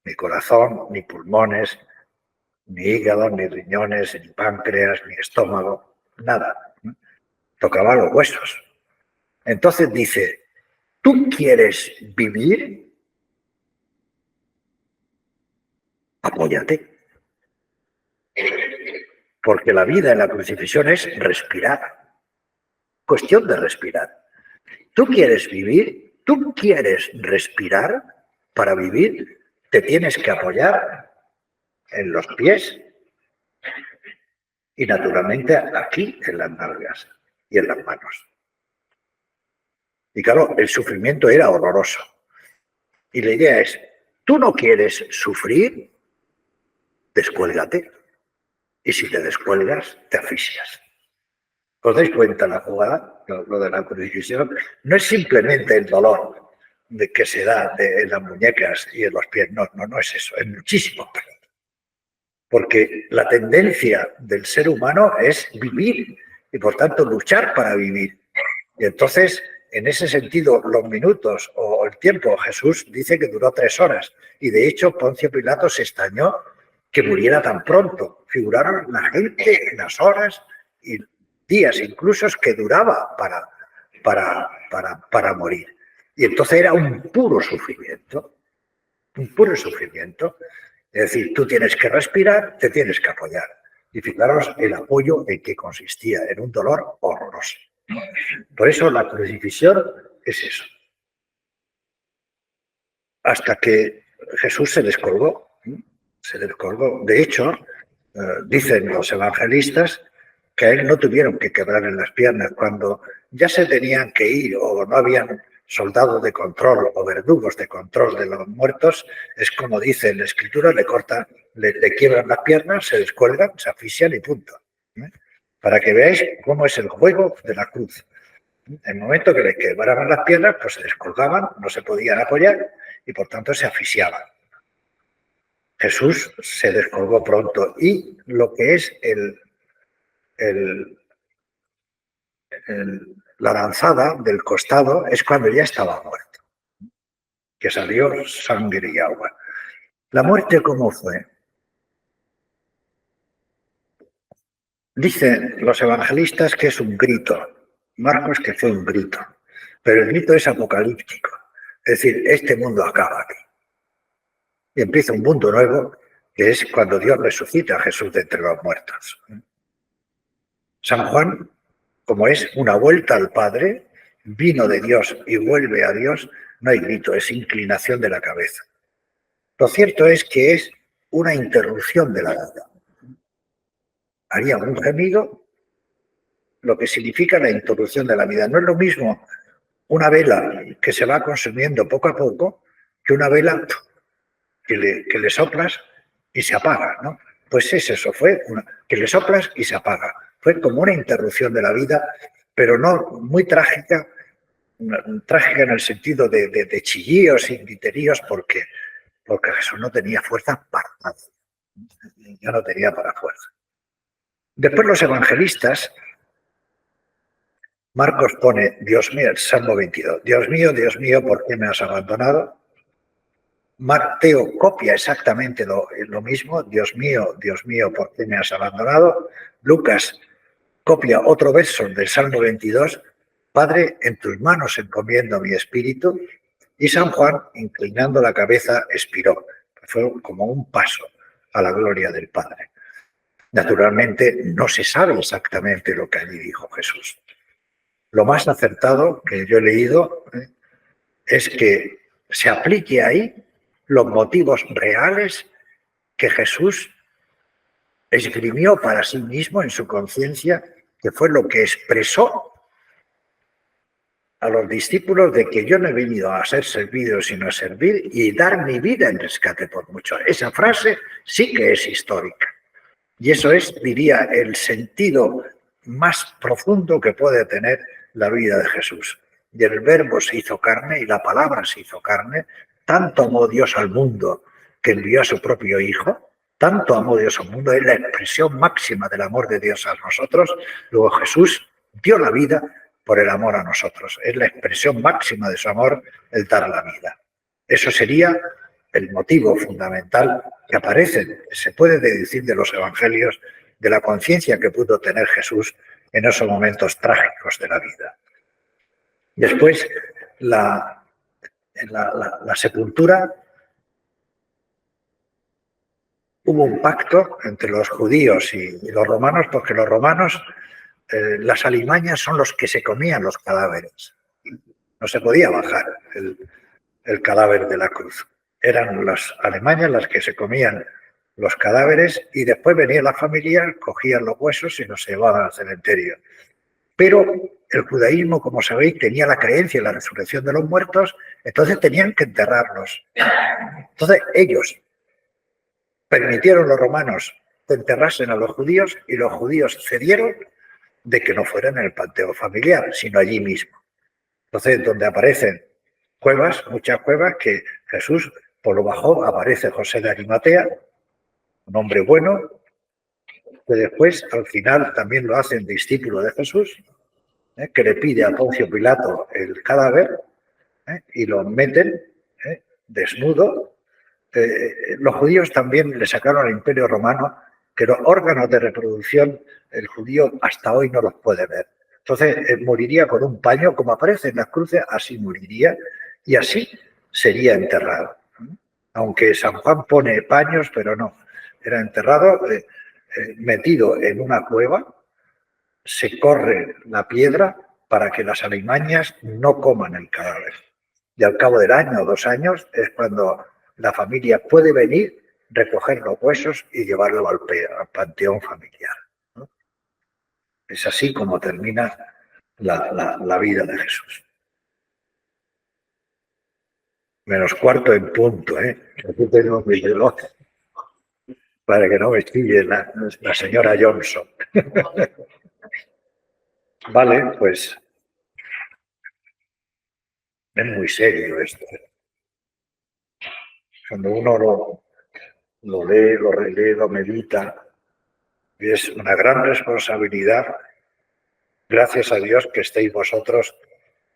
Speaker 2: Ni corazón, ni pulmones, ni hígado, ni riñones, ni páncreas, ni estómago. Nada. Tocaba los huesos. Entonces dice, ¿tú quieres vivir? Apóyate. Porque la vida en la crucifixión es respirar. Cuestión de respirar. ¿Tú quieres vivir? ¿Tú quieres respirar? Para vivir te tienes que apoyar en los pies y naturalmente aquí en las nalgas y en las manos. Y claro, el sufrimiento era horroroso. Y la idea es, ¿tú no quieres sufrir? Descuélgate. Y si te descuelgas, te asfixias. ¿Os dais cuenta la jugada? Lo de la crucifixión no es simplemente el dolor que se da en las muñecas y en los pies. No es eso. Es muchísimo peor. porque la tendencia del ser humano es vivir y por tanto luchar para vivir. Y entonces, en ese sentido, los minutos o el tiempo, Jesús dice que duró 3 horas y de hecho Poncio Pilato se extrañó que muriera tan pronto. Figuraron la gente en las horas y días incluso que duraba para morir. Y entonces era un puro sufrimiento, un puro sufrimiento. Es decir, tú tienes que respirar, te tienes que apoyar. Y fijaros el apoyo en que consistía, en un dolor horroroso. Por eso la crucifixión es eso. Hasta que Jesús se descolgó. Se descolgó. De hecho, dicen los evangelistas que a él no tuvieron que quebrarle las piernas. Cuando ya se tenían que ir o no habían soldados de control o verdugos de control de los muertos, es como dice en la Escritura, le quiebran las piernas, se descuelgan, se asfixian y punto. Para que veáis cómo es el juego de la cruz. En el momento que le quebraban las piernas, pues se descolgaban, no se podían apoyar y por tanto se asfixiaban. Jesús se descolgó pronto y lo que es la lanzada del costado es cuando ya estaba muerto, que salió sangre y agua. ¿La muerte cómo fue? Dicen los evangelistas que es un grito. Marcos que fue un grito. Pero el grito es apocalíptico. Es decir, este mundo acaba aquí. Y empieza un mundo nuevo, que es cuando Dios resucita a Jesús de entre los muertos. San Juan, como es una vuelta al Padre, vino de Dios y vuelve a Dios, no hay grito, es inclinación de la cabeza. Lo cierto es que es una interrupción de la vida. Haría un gemido, lo que significa la interrupción de la vida. No es lo mismo una vela que se va consumiendo poco a poco que una vela que le soplas y se apaga, ¿no? Pues es eso, que le soplas y se apaga. Fue como una interrupción de la vida, pero no muy trágica, trágica en el sentido de chillíos y griteríos, porque Jesús no tenía fuerza para nada. Ya no tenía para fuerza. Después los evangelistas, Marcos pone, Dios mío, el Salmo 22, Dios mío, ¿por qué me has abandonado? Mateo copia exactamente lo mismo, Dios mío, ¿por qué me has abandonado? Lucas copia otro verso del Salmo 22, Padre, en tus manos encomiendo mi espíritu, y San Juan, inclinando la cabeza, expiró. Fue como un paso a la gloria del Padre. Naturalmente, no se sabe exactamente lo que allí dijo Jesús. Lo más acertado que yo he leído es que se aplique ahí los motivos reales que Jesús esgrimió para sí mismo en su conciencia, que fue lo que expresó a los discípulos de que yo no he venido a ser servido sino a servir y dar mi vida en rescate por muchos. Esa frase sí que es histórica. Y eso es, diría, el sentido más profundo que puede tener la vida de Jesús. Y el verbo se hizo carne y la palabra se hizo carne. Tanto amó Dios al mundo que envió a su propio Hijo. Tanto amó Dios al mundo. Es la expresión máxima del amor de Dios a nosotros. Luego Jesús dio la vida por el amor a nosotros. Es la expresión máxima de su amor el dar la vida. Eso sería el motivo fundamental que aparece, se puede deducir de los evangelios, de la conciencia que pudo tener Jesús en esos momentos trágicos de la vida. Después, la sepultura, hubo un pacto entre los judíos y los romanos, porque los romanos, las alimañas son los que se comían los cadáveres. No se podía bajar el cadáver de la cruz. Eran las alimañas las que se comían los cadáveres y después venía la familia, cogían los huesos y los llevaban al cementerio. Pero el judaísmo, como sabéis, tenía la creencia en la resurrección de los muertos, entonces tenían que enterrarlos. Entonces ellos permitieron los romanos que enterrasen a los judíos y los judíos cedieron de que no fueran en el panteón familiar, sino allí mismo. Entonces, donde aparecen cuevas, muchas cuevas, que Jesús por lo bajó, aparece José de Arimatea, un hombre bueno, que después, al final, también lo hacen discípulo de Jesús, que le pide a Poncio Pilato el cadáver y lo meten desnudo. Los judíos también le sacaron al Imperio Romano que los órganos de reproducción el judío hasta hoy no los puede ver. Entonces moriría con un paño, como aparece en las cruces, así moriría y así sería enterrado. Aunque San Juan pone paños, pero no. Era enterrado metido en una cueva, se corre la piedra para que las alimañas no coman el cadáver. Y al cabo del año o 2 años es cuando la familia puede venir, recoger los huesos y llevarlo al panteón familiar, ¿no? Es así como termina la vida de Jesús. -4 en punto, Aquí tengo mi reloj para que no me chille la señora Johnson. Vale, pues es muy serio esto. Cuando uno lo lee, lo relee, lo medita, y es una gran responsabilidad. Gracias a Dios que estéis vosotros,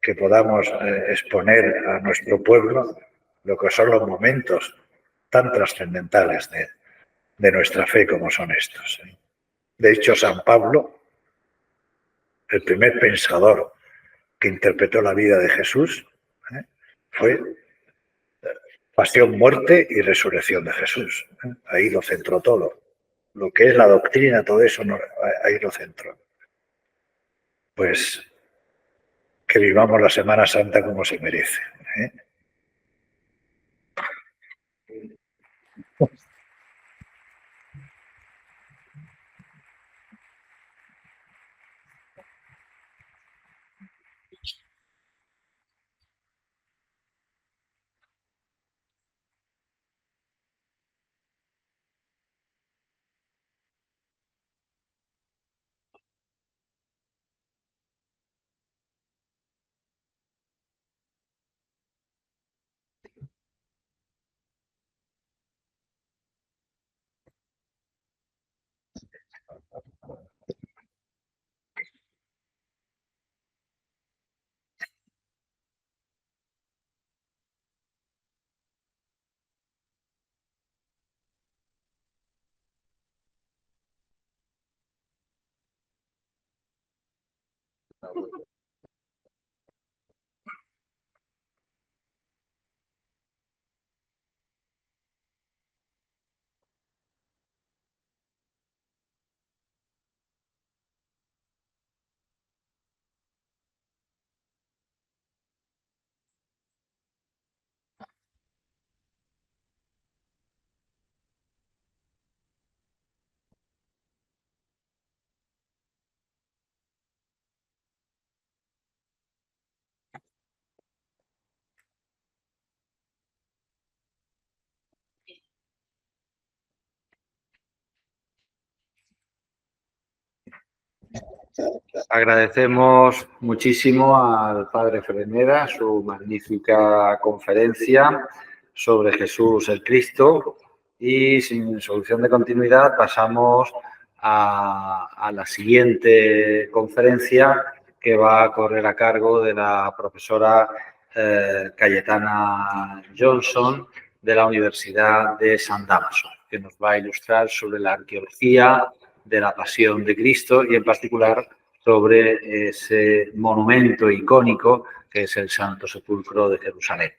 Speaker 2: que podamos exponer a nuestro pueblo lo que son los momentos tan trascendentales de nuestra fe como son estos. De hecho, San Pablo, el primer pensador que interpretó la vida de Jesús, fue pasión, muerte y resurrección de Jesús. Ahí lo centró todo. Lo que es la doctrina, todo eso, ahí lo centró. Pues que vivamos la Semana Santa como se merece.
Speaker 1: Agradecemos muchísimo al padre Frenera su magnífica conferencia sobre Jesús el Cristo y sin solución de continuidad pasamos a la siguiente conferencia que va a correr a cargo de la profesora Cayetana Johnson de la Universidad de San Damaso, que nos va a ilustrar sobre la arqueología de la Pasión de Cristo y en particular sobre ese monumento icónico que es el Santo Sepulcro de Jerusalén.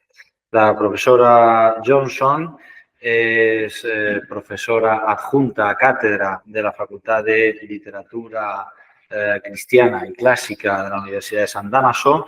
Speaker 1: La profesora Johnson es profesora adjunta a cátedra de la Facultad de Literatura Cristiana y Clásica de la Universidad de San Damaso.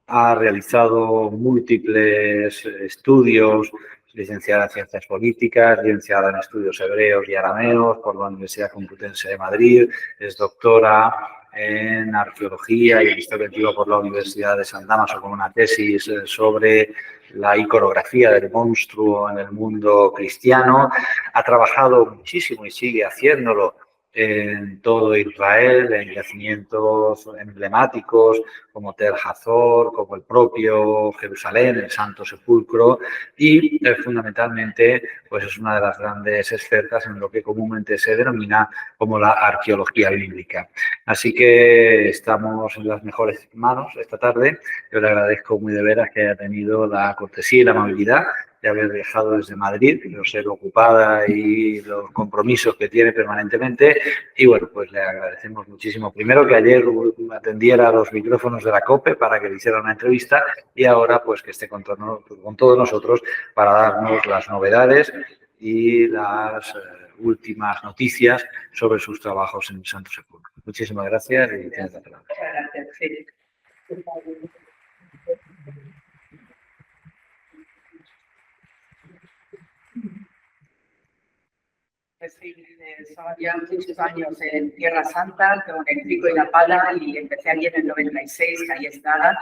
Speaker 1: Ha realizado múltiples estudios, licenciada en Ciencias Políticas, licenciada en Estudios Hebreos y Arameos por la Universidad Complutense de Madrid, es doctora en Arqueología y en Historia Antigua por la Universidad de San Damaso con una tesis sobre la iconografía del monstruo en el mundo cristiano. Ha trabajado muchísimo y sigue haciéndolo en todo Israel, en yacimientos emblemáticos como Tel Hazor, como el propio Jerusalén, el Santo Sepulcro, y fundamentalmente pues es una de las grandes expertas en lo que comúnmente se denomina como la arqueología bíblica. Así que estamos en las mejores manos esta tarde. Yo le agradezco muy de veras que haya tenido la cortesía y la amabilidad de haber viajado desde Madrid, no sé, lo ocupada y los compromisos que tiene permanentemente. Y bueno, pues le agradecemos muchísimo. Primero que ayer atendiera a los micrófonos de la COPE para que le hiciera una entrevista y ahora pues que esté con todos nosotros para darnos las novedades y las últimas noticias sobre sus trabajos en el Santo Sepulcro. Muchísimas gracias y tienes la palabra.
Speaker 3: Muchas gracias. Sí. Pues sí, son ya muchos años en Tierra Santa con el pico y la pala y empecé allí en el 96, calle Estrada,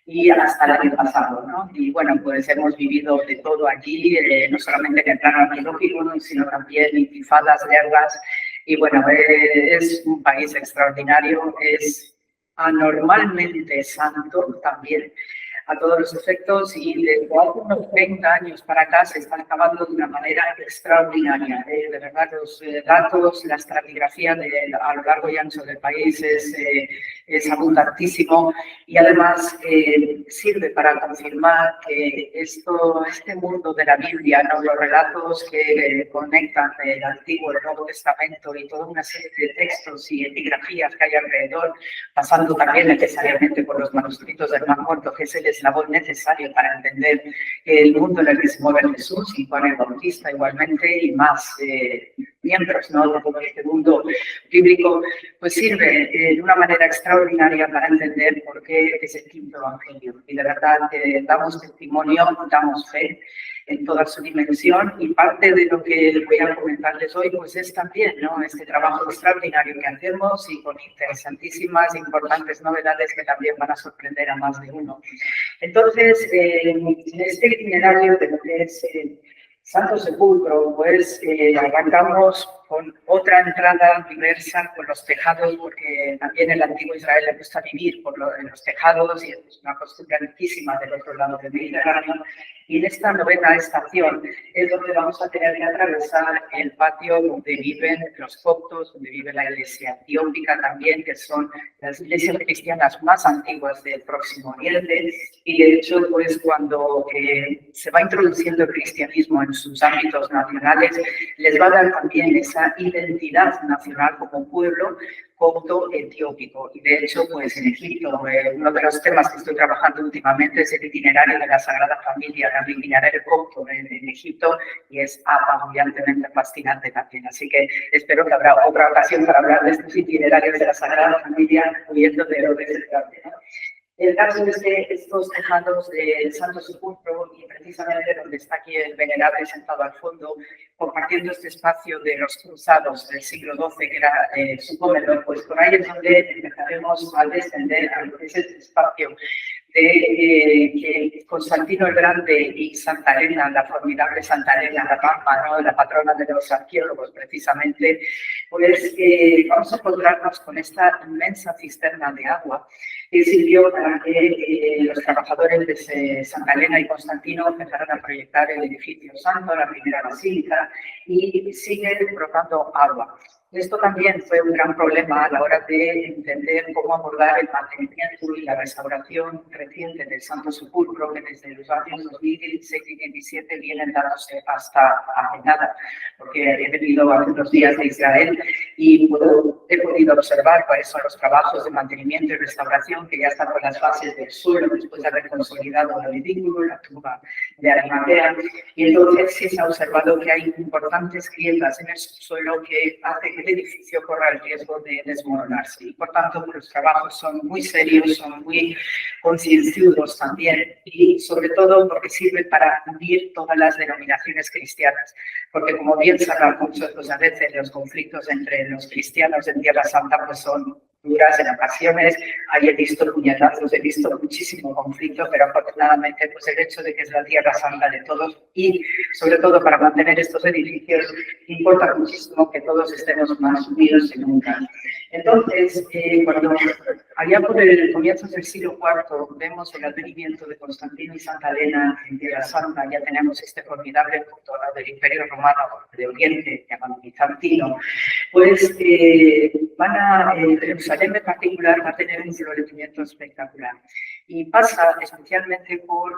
Speaker 3: y hasta el año pasado, ¿no? Y bueno, pues hemos vivido de todo allí, no solamente en el plano arqueológico, ¿no? Sino también intifadas, guerras, y bueno, es un país extraordinario, es anormalmente santo también, a todos los efectos, y desde hace unos 30 años para acá se está acabando de una manera extraordinaria. De verdad, los datos, la estratigrafía a lo largo y ancho del país es abundantísimo, y además sirve para confirmar que este mundo de la Biblia, ¿no? Los relatos que conectan el Antiguo y el Nuevo Testamento y toda una serie de textos y epigrafías que hay alrededor, pasando también necesariamente por los manuscritos del Mar Muerto, que es el eslabón necesario para entender el mundo en el que se mueve Jesús, y Juan el Bautista igualmente, y más miembros, ¿no? De todo este mundo bíblico, pues sirve de una manera extraordinaria para entender por qué es el quinto evangelio. Y de verdad damos testimonio, damos fe en toda su dimensión, y parte de lo que voy a comentarles hoy pues es también, ¿no? Este trabajo extraordinario que hacemos, y con interesantísimas, importantes novedades que también van a sorprender a más de uno. Entonces, en este itinerario de lo que es Santo Sepulcro, pues arrancamos con otra entrada diversa con los tejados, porque también el antiguo Israel le gusta vivir en los tejados, y es una costumbre antiquísima del otro lado del Mediterráneo. Y en esta novena estación es donde vamos a tener que atravesar el patio donde viven los coptos, donde vive la iglesia etiópica también, que son las iglesias cristianas más antiguas del Próximo Oriente. Y de hecho, pues cuando se va introduciendo el cristianismo en sus ámbitos nacionales, les va a dar también esa identidad nacional como pueblo copto etiópico. Y de hecho, pues en Egipto, uno de los temas que estoy trabajando últimamente es el itinerario de la Sagrada Familia, el itinerario copto en Egipto, y es apabullantemente fascinante también. Así que espero que habrá otra ocasión para hablar de estos itinerarios de la Sagrada Familia, huyendo de lo que se trata, ¿no? El caso es que estos tejados de Santo Sepulcro, y precisamente donde está aquí el venerable sentado al fondo, compartiendo este espacio de los cruzados del siglo XII, que era su comedor, pues por ahí es donde empezaremos a descender a lo que es este espacio de que Constantino el Grande y Santa Elena, la formidable Santa Elena, la Pampa, ¿no? La patrona de los arqueólogos, precisamente, pues vamos a encontrarnos con esta inmensa cisterna de agua que sirvió para que los trabajadores de Santa Elena y Constantino empezaran a proyectar el edificio santo, la primera basílica, y sigue brotando agua. Esto también fue un gran problema a la hora de entender cómo abordar el mantenimiento y la restauración reciente del Santo Sepulcro, que desde los años 2016 y 2017 vienen dándose hasta hace nada, porque he venido hace unos días de Israel y he podido observar cuáles son los trabajos de mantenimiento y restauración que ya están con las fases del suelo, después de haber consolidado el edículo, la tumba de Arimatea, y entonces sí se ha observado que hay importantes grietas en el subsuelo que hacen que el edificio corra el riesgo de desmoronarse. Y por tanto, los trabajos son muy serios, son muy concienzudos también, y sobre todo porque sirven para unir todas las denominaciones cristianas. Porque como bien sabrán muchos, pues a veces los conflictos entre los cristianos en Tierra Santa pues son duras en ocasiones, ahí he visto puñetazos, he visto muchísimo conflicto, pero afortunadamente pues el hecho de que es la tierra santa de todos y sobre todo para mantener estos edificios importa muchísimo que todos estemos más unidos que nunca. Entonces, cuando allá por el comienzo del siglo IV vemos el advenimiento de Constantino y Santa Elena en Tierra Santa, ya tenemos este formidable punto del Imperio Romano de Oriente, llamado bizantino, pues Jerusalén en particular va a tener un florecimiento espectacular. Y pasa especialmente por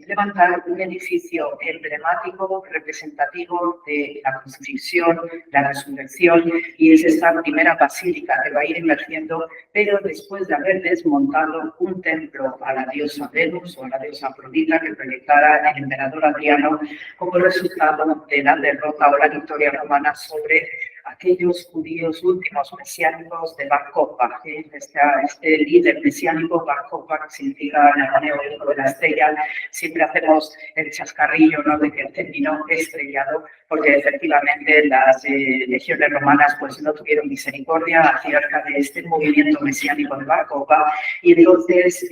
Speaker 3: levantar un edificio emblemático, representativo de la crucifixión, la resurrección, y es esta primera basílica que va a ir emergiendo, pero después de haber desmontado un templo a la diosa Venus o a la diosa Afrodita que proyectara el emperador Adriano como resultado de la derrota o la victoria romana sobre aquellos judíos últimos mesiánicos de Bar Kokhba. Este líder mesiánico, Bar Kokhba, que significa en arameo hijo de la estrella. Siempre hacemos el chascarrillo, ¿no?, de que terminó estrellado, porque efectivamente las legiones romanas pues no tuvieron misericordia acerca de este movimiento mesiánico de Bar Kokhba, y entonces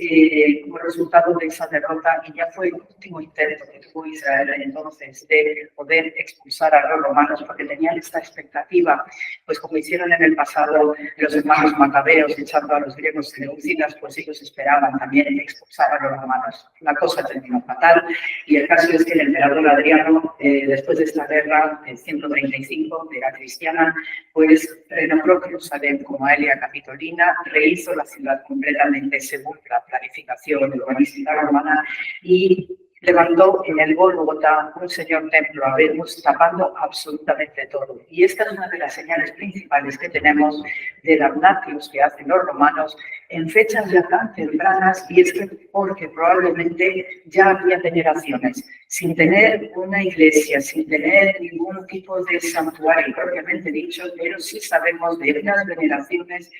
Speaker 3: como resultado de esa derrota, y ya fue el último intento que tuvo Israel entonces de poder expulsar a los romanos, porque tenían esta expectativa, pues como hicieron en el pasado los hermanos macabeos echando a los griegos seleucidas, pues ellos esperaban también expulsar a los romanos. La cosa terminó fatal, y el caso es que el emperador Adriano, después de esta guerra en 135 de la cristiana, pues renombró Jerusalén como Aelia Capitolina, rehizo la ciudad completamente según la planificación urbanística romana y levantó en el Gólgota un señor templo a Venus, tapando absolutamente todo. Y esta es una de las señales principales que tenemos de damnatios que hacen los romanos en fechas ya tan tempranas, y es que porque probablemente ya había generaciones sin tener una iglesia, sin tener ningún tipo de santuario propiamente dicho, pero sí sabemos de unas veneraciones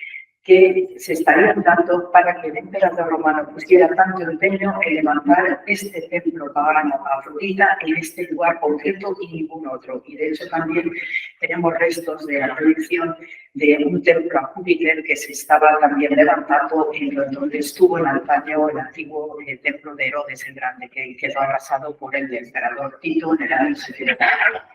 Speaker 3: que se estarían dando para que el emperador romano pusiera tanto empeño en levantar este templo pagano a Afrodita en este lugar concreto y ningún otro. Y de hecho también tenemos restos de la proyección de un templo a Júpiter que se estaba también levantando en donde estuvo en antaño el antiguo templo de Herodes el Grande, que quedó arrasado por el emperador Tito en el año 70.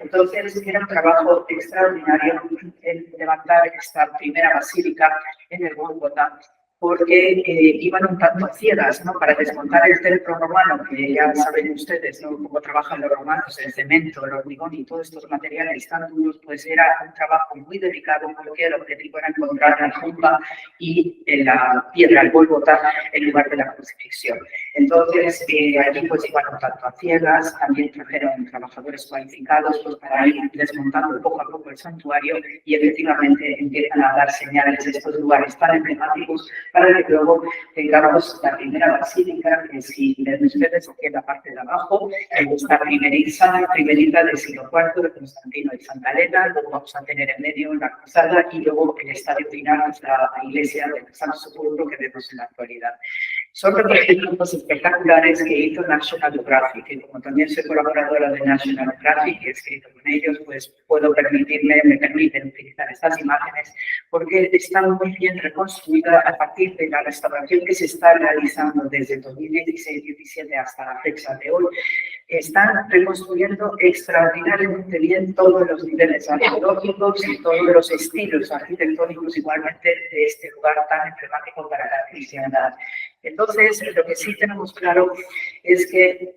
Speaker 3: Entonces era un trabajo extraordinario el levantar esta primera basílica en el Gólgota, porque iban un tanto a ciegas, ¿no?, para desmontar el templo romano, que ya saben ustedes, ¿no?, cómo trabajan los romanos, el cemento, el hormigón y todos estos materiales tan duros, pues era un trabajo muy delicado, porque el objetivo era encontrar la tumba y la piedra, el Gólgota, en lugar de la crucifixión. Entonces, allí pues iban un tanto a ciegas, también trajeron trabajadores cualificados pues, para ir desmontando poco a poco el santuario, y efectivamente empiezan a dar señales de estos lugares tan emblemáticos, para que luego tengamos la primera basílica, que si ven ustedes aquí en la parte de abajo, esta primerita del siglo IV de Constantino y Santa Elena, luego vamos a tener en medio la cruzada, y luego el estadio final, la iglesia del Santo Sepulcro que vemos en la actualidad. Son reportajes espectaculares que hizo National Geographic, y como también soy colaboradora de National Geographic y he escrito con ellos, pues me permiten utilizar estas imágenes, porque están muy bien reconstruidas a partir de la restauración que se está realizando desde 2016-17 hasta la fecha de hoy. Están reconstruyendo extraordinariamente bien todos los niveles arqueológicos y todos los estilos arquitectónicos igualmente de este lugar tan emblemático para la cristiandad. Entonces, lo que sí tenemos claro es que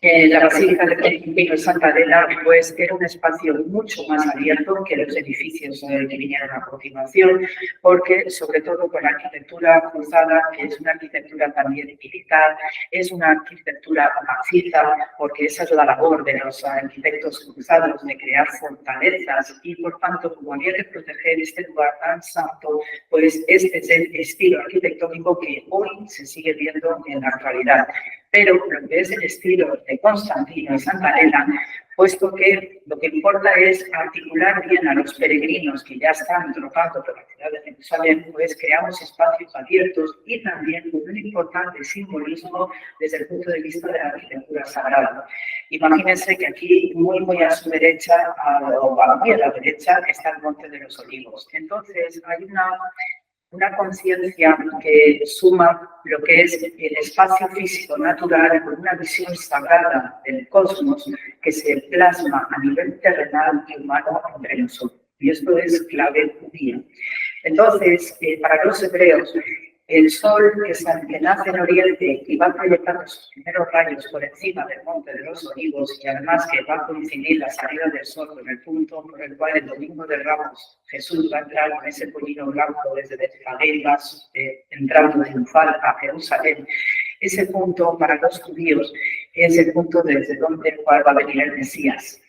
Speaker 3: la Basílica de Constantino y Santa Elena pues, era un espacio mucho más abierto que los edificios que vinieron a continuación, porque sobre todo con la arquitectura cruzada, que es una arquitectura también militar, es una arquitectura maciza, porque esa es la labor de los arquitectos cruzados, de crear fortalezas, y por tanto, como había que proteger este lugar tan santo, pues este es el estilo arquitectónico que hoy se sigue viendo en la actualidad. Pero lo que es el estilo de Constantino y Santa Elena, puesto que lo que importa es articular bien a los peregrinos que ya están trocando por la ciudad de Jerusalén, pues creamos espacios abiertos y también con un importante simbolismo desde el punto de vista de la arquitectura sagrada. Imagínense que aquí, muy a su derecha, o muy a la derecha, está el Monte de los Olivos. Entonces, hay una una conciencia que suma lo que es el espacio físico natural con una visión sagrada del cosmos que se plasma a nivel terrenal y humano entre nosotros. Y esto es clave judía. Entonces, para los hebreos, el sol que nace en Oriente y va proyectando sus primeros rayos por encima del Monte de los Olivos, y además que va a coincidir la salida del sol con el punto por el cual el domingo de Ramos Jesús va a entrar con ese pollino blanco desde Betfagé y va entrando triunfal a Jerusalén. Ese punto para los judíos es el punto desde donde va a venir el Mesías.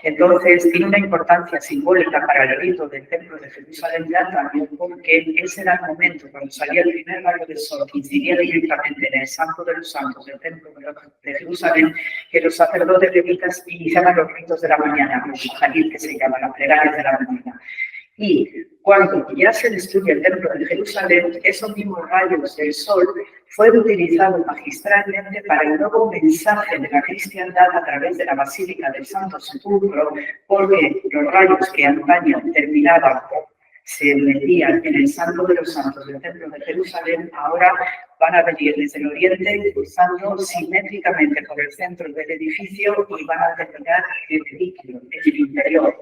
Speaker 3: Entonces, tiene una importancia simbólica para el rito del Templo de Jerusalén ya también porque ese era el momento cuando salía el primer rayo del sol que incidía directamente en el Santo de los Santos del Templo de Jerusalén, que los sacerdotes levitas iniciaban los ritos de la mañana, los shacharit, que se llama la plegaria de la mañana. Y cuando ya se destruye el Templo de Jerusalén, esos mismos rayos del sol fueron utilizados magistralmente para el nuevo mensaje de la cristiandad a través de la Basílica del Santo Sepulcro, porque los rayos que antaño terminaban se metían en el Santo de los Santos del Templo de Jerusalén, ahora van a venir desde el oriente, cruzando simétricamente por el centro del edificio y van a terminar en el líquido, en el interior.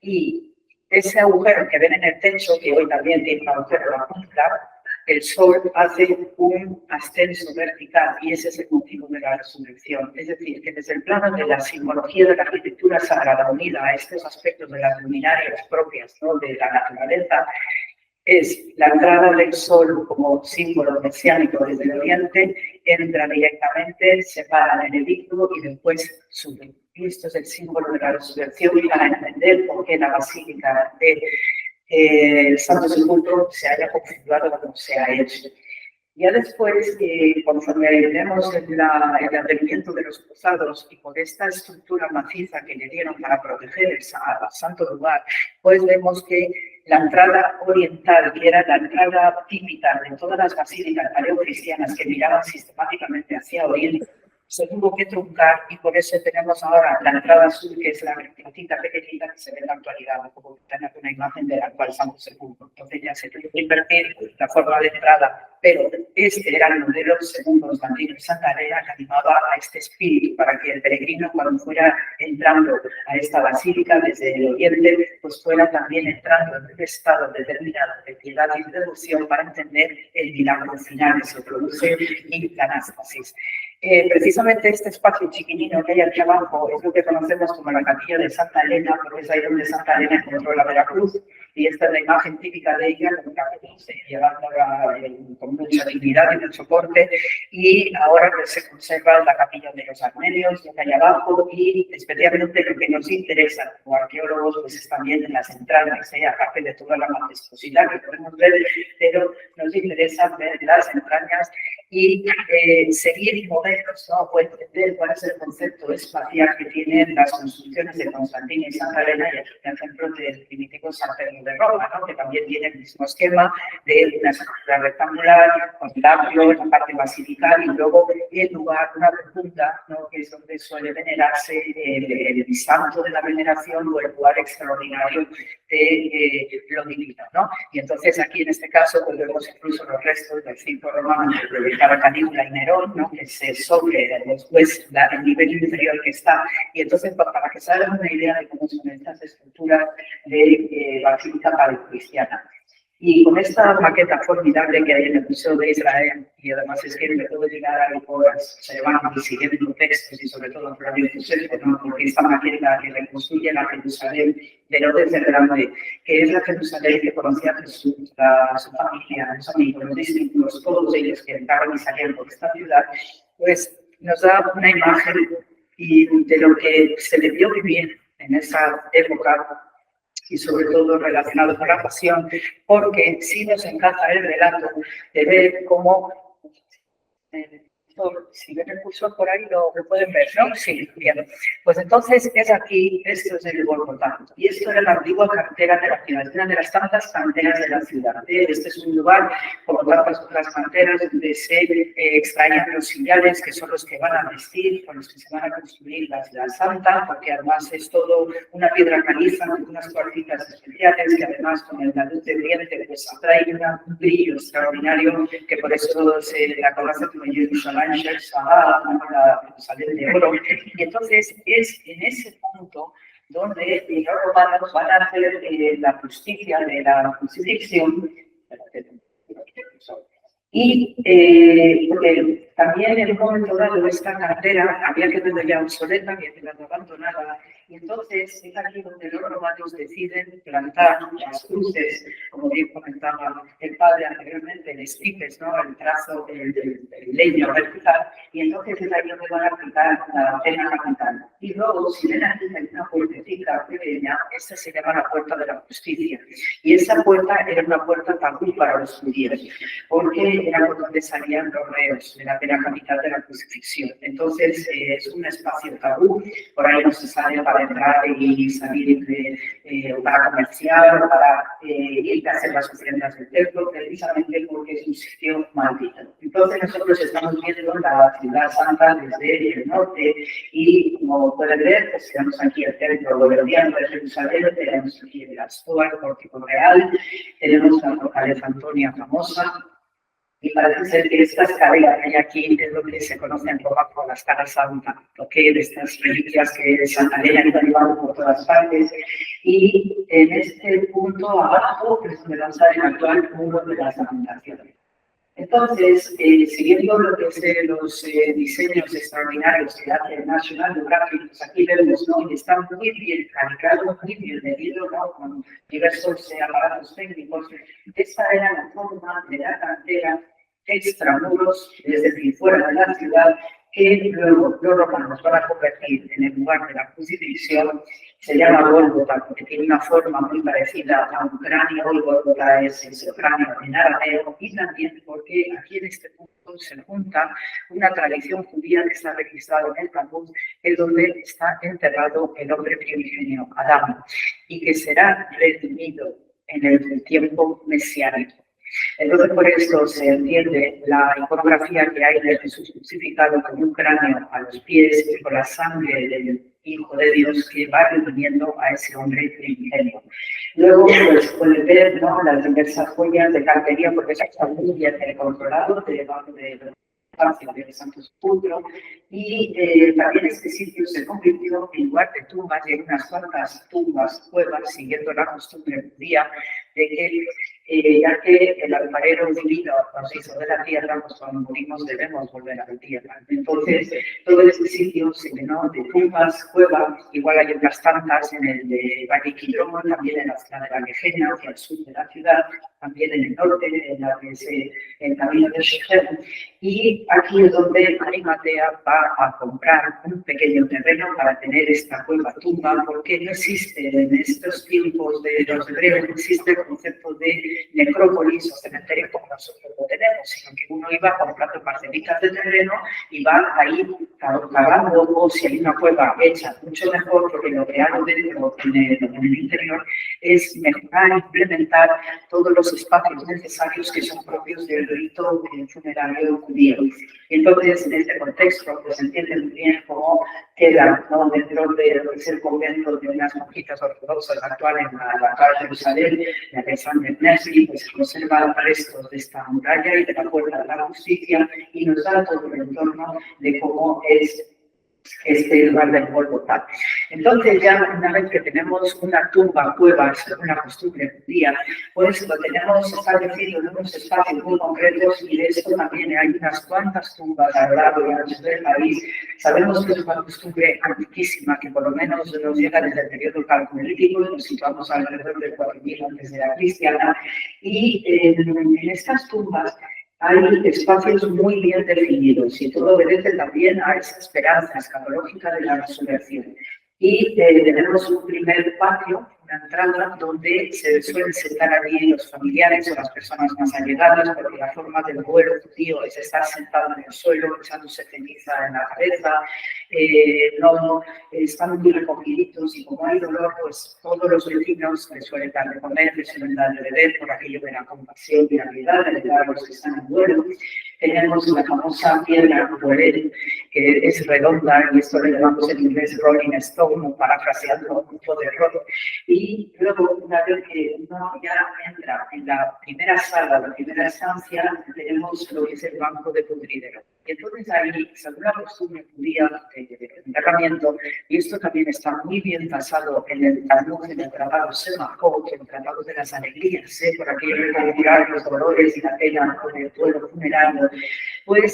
Speaker 3: Y ese agujero que ven en el techo, que hoy también tiene un agujero en la punta, el sol hace un ascenso vertical y ese es el motivo de la resurrección. Es decir, que desde el plano de la simbología de la arquitectura sagrada unida a estos aspectos de las luminarias propias, ¿no?, de la naturaleza, es la entrada del sol como símbolo mesiánico desde el oriente, entra directamente, se para en el edicto y después sube. Y esto es el símbolo de la resurrección para entender por qué la basílica del Santo Sepulcro se haya configurado como se ha hecho. Ya después, conforme vemos el advenimiento de los cruzados y por esta estructura maciza que le dieron para proteger el santo lugar, pues vemos que la entrada oriental, que era la entrada típica de todas las basílicas paleocristianas que miraban sistemáticamente hacia oriente, se tuvo que truncar y por eso tenemos ahora la entrada sur, que es la verticalita pequeñita que se ve en la actualidad, como tener una imagen del actual Santo Sepulcro. Entonces ya se tuvo que invertir la forma de entrada, pero este era el modelo según Constantino Santa Elena, que animaba a este espíritu para que el peregrino, cuando fuera entrando a esta basílica desde el oriente, pues fuera también entrando en un estado determinado de piedad y de devoción para entender el milagro final que se produce en la anástasis. Precisamente este espacio chiquitino que hay aquí abajo es lo que conocemos como la capilla de Santa Elena, porque es ahí donde Santa Elena encontró la Veracruz, y esta es la imagen típica de ella, con una cruz, llevándola con mucha dignidad y mucho porte, y ahora pues, se conserva la capilla de los Armenios, que hay abajo, y especialmente lo que nos interesa como arqueólogos pues es también en las entrañas, aparte de toda la majestuosidad que podemos ver, pero nos interesa ver las entrañas y seguir modelos, ¿no? Puede entender cuál es el concepto espacial que tienen las construcciones de Constantino y Santa Elena y aquí, por ejemplo, del primitivo San Pedro de Roma, ¿no?, que también tiene el mismo esquema de una estructura rectangular, con el atrio, la parte basilical y luego el lugar, una punta, ¿no?, que es donde suele venerarse el santo de la veneración o el lugar extraordinario de lo divino, ¿no? Y entonces aquí en este caso pues vemos incluso los restos del circo romano de Calígula y Nerón, ¿no?, que se sobre después el nivel inferior que está. Y entonces para que se hagan una idea de cómo son estas estructuras de basílica paleocristiana. Y con esta maqueta formidable que hay en el Museo de Israel, y además es que me puedo llegar a horas, se van siguiendo textos y sobre todo Radio Josefo, ¿no?, porque esta maqueta que reconstruye la Jerusalén de Herodes el Grande, que es la Jerusalén que conocía a Jesús, a su familia, a sus amigos, los discípulos, todos ellos que entraban y salían por esta ciudad, pues nos da una imagen de lo que se debió vivir en esa época y sobre todo relacionado con la pasión, porque sí nos encaja el relato de ver cómo cursor, si ven el cursor por ahí lo pueden ver, ¿no? Sí, bien. Pues entonces es aquí, esto es el Gólgota. Y esto era la antigua cantera de la ciudad, una de las tantas canteras de la ciudad. Este es un lugar, como tantas otras canteras, donde se extraían los sillares, que son los que van a vestir, con los que se van a construir la ciudad santa, porque además es todo una piedra caliza, con unas cuarcitas especiales, que además con la luz del diente pues atrae un brillo extraordinario, que por eso se la conoce como Jerusalén, la Jerusalén de oro. Y entonces es en ese punto donde los romanos van a hacer la justicia de la crucifixión. Y también en un momento dado esta cantera había quedado ya obsoleta, había quedado abandonada, y entonces es aquí donde los romanos deciden plantar las cruces, como bien comentaba el padre anteriormente, el estipes, ¿no? El trazo del leño vertical, y entonces es ahí donde van a aplicar la pena capital. Y luego, si ven aquí hay una puertecita pequeña, esta se llama la puerta de la justicia, y esa puerta era una puerta tabú para los judíos, porque era por donde salían los reos de la pena capital de la crucifixión. Entonces es un espacio tabú, por ahí no se sale para entrar y salir para comerciar, para ir a hacer las ofrendas del templo, precisamente porque es un sitio maldito. Entonces nosotros estamos viendo la ciudad santa desde el norte y como pueden ver, pues tenemos aquí el templo gobernado de Jerusalén, tenemos aquí el Astor, el Pórtico Real, tenemos la fortaleza Antonia famosa. Y parece ser que esta escalera que hay aquí es lo que se conoce en Roma como la Scala Santa, de estas reliquias que Santa Elena está llevando por todas partes. Y en este punto abajo es donde vamos a ver el actual muro de las lamentaciones. Entonces, siguiendo lo que es los diseños extraordinarios que hace el National Geographic, pues aquí vemos, ¿no? Y están muy bien calibrados, muy bien medidos, ¿no? Con diversos aparatos técnicos. Esta era la forma de la cantera extramuros, es decir, fuera de la ciudad, que luego los romanos van a convertir en el lugar de la crucifixión. Se llama Gólgota porque tiene una forma muy parecida a un cráneo. El Gólgota es ese cráneo en arameo, y también porque aquí en este punto se junta una tradición judía que está registrada en el Talmud, en donde está enterrado el hombre primigenio, Adán, y que será redimido en el tiempo mesiánico. Entonces, por esto se entiende la iconografía que hay de Jesús crucificado con un cráneo a los pies y con la sangre del Hijo de Dios que va redimiendo a ese hombre primigenio. Luego, pues, pueden ver, ¿no?, las diversas joyas de cartería, porque está muy bien controlado debajo de de Santo Sepulcro, y también este sitio se convirtió en lugar de tumbas, y en unas cuantas tumbas, cuevas, siguiendo la costumbre judía de que, ya que el alfarero divino nos hizo de la tierra, pues cuando morimos debemos volver a la tierra. Entonces, todo este sitio se llenó de tumbas, cuevas, igual hay otras tantas en el de Valle Quidrón, también en la zona de la Gejena, hacia el sur de la ciudad, también en el norte, en la que es el camino de Shechem. Y aquí es donde Arimatea va a comprar un pequeño terreno para tener esta cueva tumba, porque no existe en estos tiempos de los hebreos, no existe el concepto de necrópolis o cementerio como nosotros lo tenemos, sino que uno iba comprando parcelitas de terreno y va ahí cavando, o si hay una cueva hecha mucho mejor, porque lo que hago dentro en el interior es mejorar, implementar todos los espacios necesarios que son propios del rito funerario judío. Y entonces, en este contexto, pues se entiende muy bien cómo queda, ¿no?, dentro del convento de unas monjitas ortodoxas actuales en la actual Jerusalén, la que San Nesri, pues se conservan restos de esta muralla y de la puerta de la justicia, y nos da todo el entorno de cómo es este lugar del Gólgota. Entonces, ya una vez que tenemos una tumba, cueva, una costumbre judía, pues lo tenemos establecido en unos espacios muy concretos, y de esto también hay unas cuantas tumbas a lo largo y ancho del país. Sabemos que es una costumbre antiquísima, que por lo menos nos llega desde el periodo calcolítico, nos situamos alrededor del 4000 antes de la cristiana, y en estas tumbas hay espacios muy bien definidos, y todo obedece también a esa esperanza escatológica de la resurrección. Y tenemos un primer patio, una entrada donde se suelen sentar allí los familiares o las personas más allegadas, porque la forma del vuelo judío es estar sentado en el suelo, echándose ceniza en la cabeza, no están muy recogiditos, y como hay dolor, pues todos los vecinos les suelen dar de comer, les suelen dar de beber, por aquello de la compasión y la piedad de ayudar a los que están en duelo. Tenemos la famosa piedra Borel, que es redonda, y esto le llamamos en inglés Rolling Stone, parafraseando mucho de rock. Y luego, una vez que uno ya entra en la primera sala, la primera estancia, tenemos lo que es el banco de pudridero. Y entonces ahí, según la costumbre judía de tratamiento, y esto también está muy bien basado en el Talmud, en el Tratado Semachot, en el Tratado de las Alegrías, por aquello de curar los dolores y la pena con el duelo funerario, pues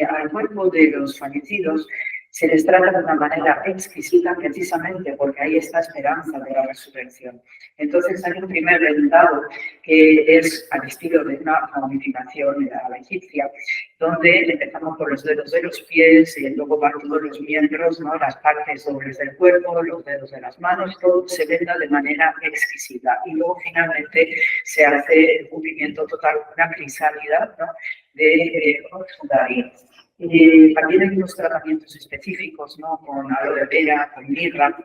Speaker 3: al cuerpo de los fallecidos se les trata de una manera exquisita, precisamente porque hay esta esperanza de la resurrección. Entonces hay un primer vendado que es al estilo de una momificación a la egipcia, donde empezamos por los dedos de los pies y luego van todos los miembros, ¿no? Las partes dobles del cuerpo, los dedos de las manos, todo se venda de manera exquisita. Y luego finalmente se hace el cubrimiento total, una crisálida, ¿no? De sudaria. También hay unos tratamientos específicos, ¿no? Con aloe vera, con mirra.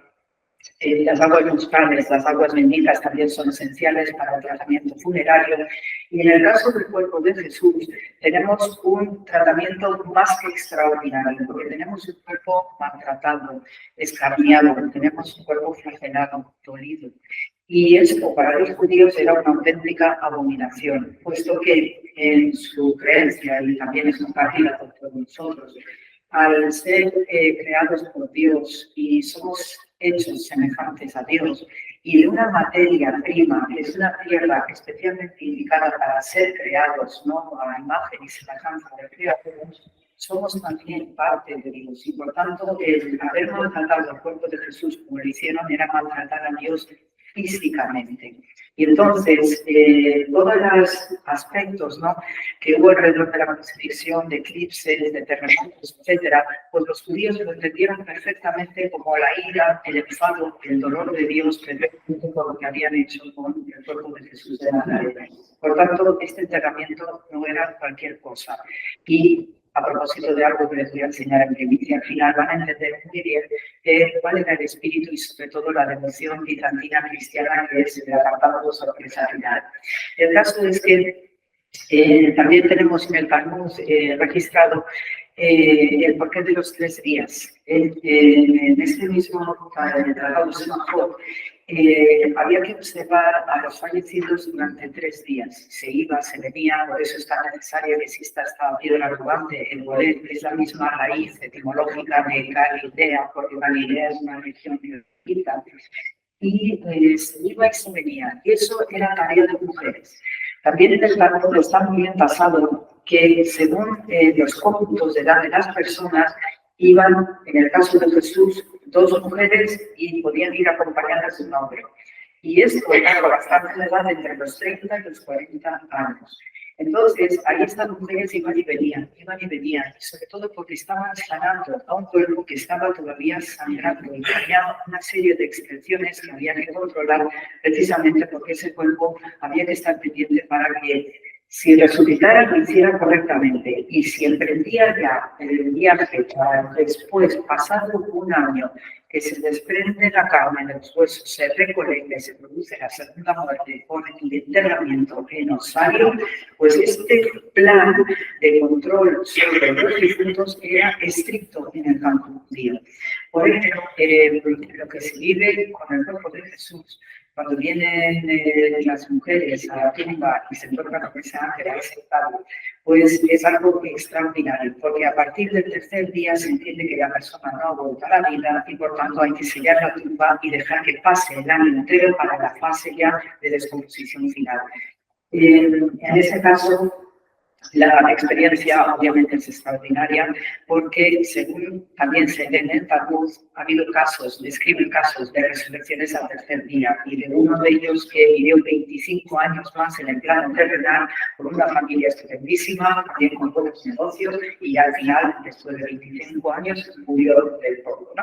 Speaker 3: Las aguas muscales, las aguas benditas también son esenciales para el tratamiento funerario. Y en el caso del cuerpo de Jesús, tenemos un tratamiento más que extraordinario, porque tenemos un cuerpo maltratado, escarmiado, tenemos un cuerpo flagelado, dolido. Y esto para los judíos era una auténtica abominación, puesto que en su creencia, y también es compartida por todos nosotros, al ser creados por Dios y somos hechos semejantes a Dios, y de una materia prima, que es una tierra especialmente indicada para ser creados, ¿no? A la imagen y semejanza del Creador, somos también parte de Dios. Y por tanto, el haber maltratado al cuerpo de Jesús como lo hicieron era maltratar a Dios físicamente. Y entonces, todos los aspectos, ¿no? Que hubo alrededor de la crucifixión, de eclipses, de terremotos, etcétera, pues los judíos lo entendieron perfectamente como la ira, el enfado, el dolor de Dios, perfectamente por lo que habían hecho con el cuerpo de Jesús de Nazaret. Por tanto, este enterramiento no era cualquier cosa. Y a propósito de algo que les voy a enseñar en primicia, al final van a entender muy bien cuál era el espíritu y sobre todo la devoción bizantina cristiana, que es el apartado sorpresa final. El caso es que también tenemos en el Talmud registrado el porqué de los 3 días. En este mismo tratado Semachot, había que observar a los fallecidos durante 3 días. Se iba, se venía, por eso es tan necesario que exista esta piedra rodante. El Bolel es la misma raíz etimológica de Galilea, porque Galilea es una región geográfica. Y se iba y se venía. Y eso era tarea de mujeres. También en el Talmud está muy bien basado que según los cómputos de edad de las personas, iban, en el caso de Jesús, 2 mujeres y podían ir acompañadas de un hombre. Y esto era bastante edad entre los 30 y los 40 años. Entonces, ahí estas mujeres iban y venían, y sobre todo porque estaban sanando a un cuerpo que estaba todavía sangrando y tenía una serie de excreciones que había que controlar, precisamente porque ese cuerpo había que estar pendiente para que, si resucitara, lo hiciera correctamente. Y si emprendía ya el viaje para después, pasado 1 año, que se desprende la carne de los huesos, se recolecta y se produce la segunda muerte con el enterramiento en osario, pues este plan de control sobre los difuntos era estricto en el campo judío. Por ejemplo, lo que se vive con el cuerpo de Jesús, cuando vienen las mujeres a la tumba y se tocan con ese ángel aceptado, pues es algo extraordinario, porque a partir del 3er día se entiende que la persona no ha vuelto a la vida y por tanto hay que sellar la tumba y dejar que pase el año entero para la fase ya de descomposición final. En ese caso, la experiencia obviamente es extraordinaria porque según también se ve en el Talmud, ha habido casos, describen casos de resurrecciones al 3er día y de uno de ellos que vivió 25 años más en el plano terrenal con una familia estupendísima, también con buenos negocios y al final, después de 25 años, murió del todo, ¿no?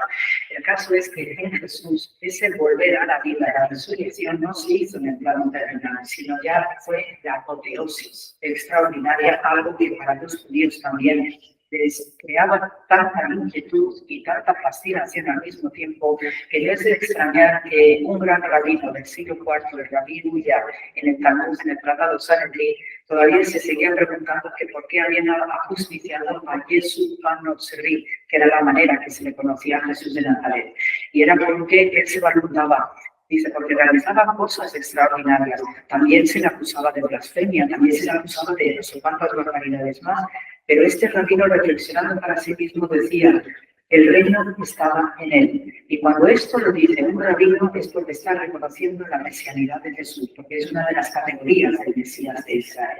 Speaker 3: El caso es que en Jesús ese volver a la vida, la resurrección no se hizo en el plano terrenal, sino ya fue la apoteosis extraordinaria, algo que para los judíos también les creaba tanta inquietud y tanta fascinación al mismo tiempo que no es de extrañar que un gran rabino del siglo IV, el rabí Uya, en el Talmud, en el Tratado Sanedrín, todavía se seguía preguntando que por qué habían ajusticiado a Jesús Panosri, que era la manera que se le conocía a Jesús de Nazaret. Y era porque él se valoraba. Dice, porque realizaba cosas extraordinarias. También se le acusaba de blasfemia, también se le acusaba de no sé cuántas barbaridades más. Pero este rabino, reflexionando para sí mismo, decía, el reino estaba en él. Y cuando esto lo dice un rabino, es porque está reconociendo la mesianidad de Jesús, porque es una de las categorías del Mesías de Israel.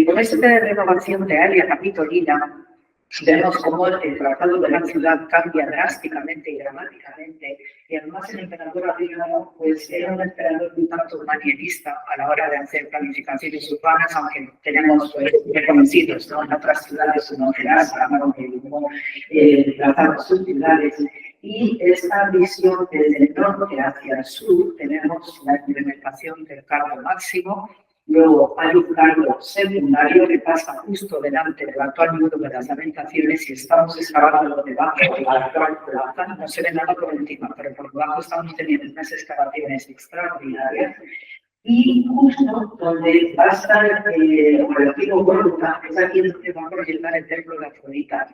Speaker 3: Con esta renovación de área capitolina, vemos cómo el tratado de la ciudad cambia drásticamente y dramáticamente, y además el emperador Adriano pues, era un emperador un tanto manierista a la hora de hacer planificaciones urbanas, aunque tenemos reconocidos, ¿no?, en otras ciudades como Gerasa, trazar sus ciudades. Y esta visión desde el norte hacia el sur, tenemos la implementación del cargo máximo. Luego hay un cargo secundario que pasa justo delante del actual muro de las lamentaciones y estamos excavando debajo de la actual plaza. No se ve nada por encima, pero por debajo estamos teniendo unas excavaciones extraordinarias. Y justo donde va a estar el antiguo Gólgota, es aquí donde va a proyectar el templo de Afrodita.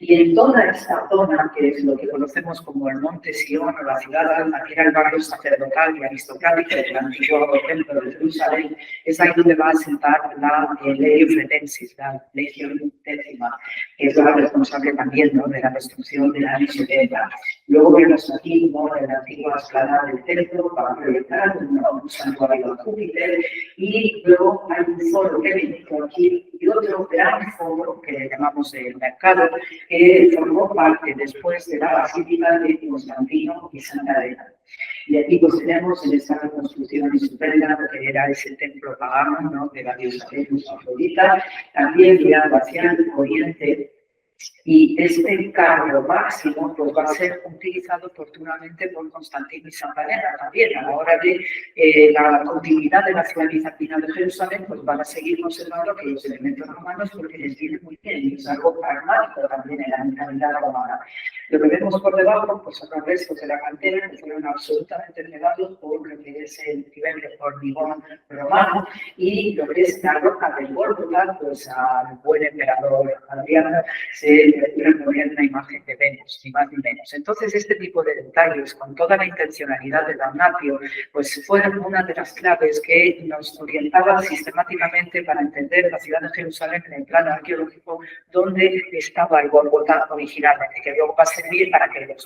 Speaker 3: Y en toda esta zona, que es lo que conocemos como el Monte Sion o la ciudad alta, que era el barrio sacerdotal y aristocrático del antiguo templo de Jerusalén, es ahí donde va a sentar la Legión Fretensis, la Legión Décima, que es la responsable también, ¿no?, de la destrucción de la Anisoteca. Luego vemos aquí, ¿no?, en la antigua esplanada del templo para proyectar un santuario a Júpiter, y luego hay un foro que viene aquí y otro gran foro que le llamamos el mercado, que formó parte después de la Basílica de Constantino y Santa Elena. Y aquí pues tenemos en esta reconstrucción estupenda que era ese templo pagano, ¿no?, de la diosa Venus Afrodita, también mirando hacia el oriente. Y este cargo máximo pues, va a ser utilizado oportunamente por Constantino y Santa Elena también. A la hora de la continuidad de la ciudad bizantina de Jerusalén, pues van a seguir conservando aquellos elementos romanos porque les viene muy bien y es algo pragmático también en la mentalidad romana. Lo que vemos por debajo pues, son los restos de la cantera que fueron absolutamente negados por lo que es el nivel de hormigón romano y lo que es la roca del Gólgota, pues al buen emperador Adriano se reponer una imagen de Venus, ni más ni menos. Entonces, este tipo de detalles, con toda la intencionalidad del Damnatio, pues fueron una de las claves que nos orientaban sistemáticamente para entender la ciudad de Jerusalén en el plano arqueológico, donde estaba el Gólgota originalmente, que luego va a servir para que los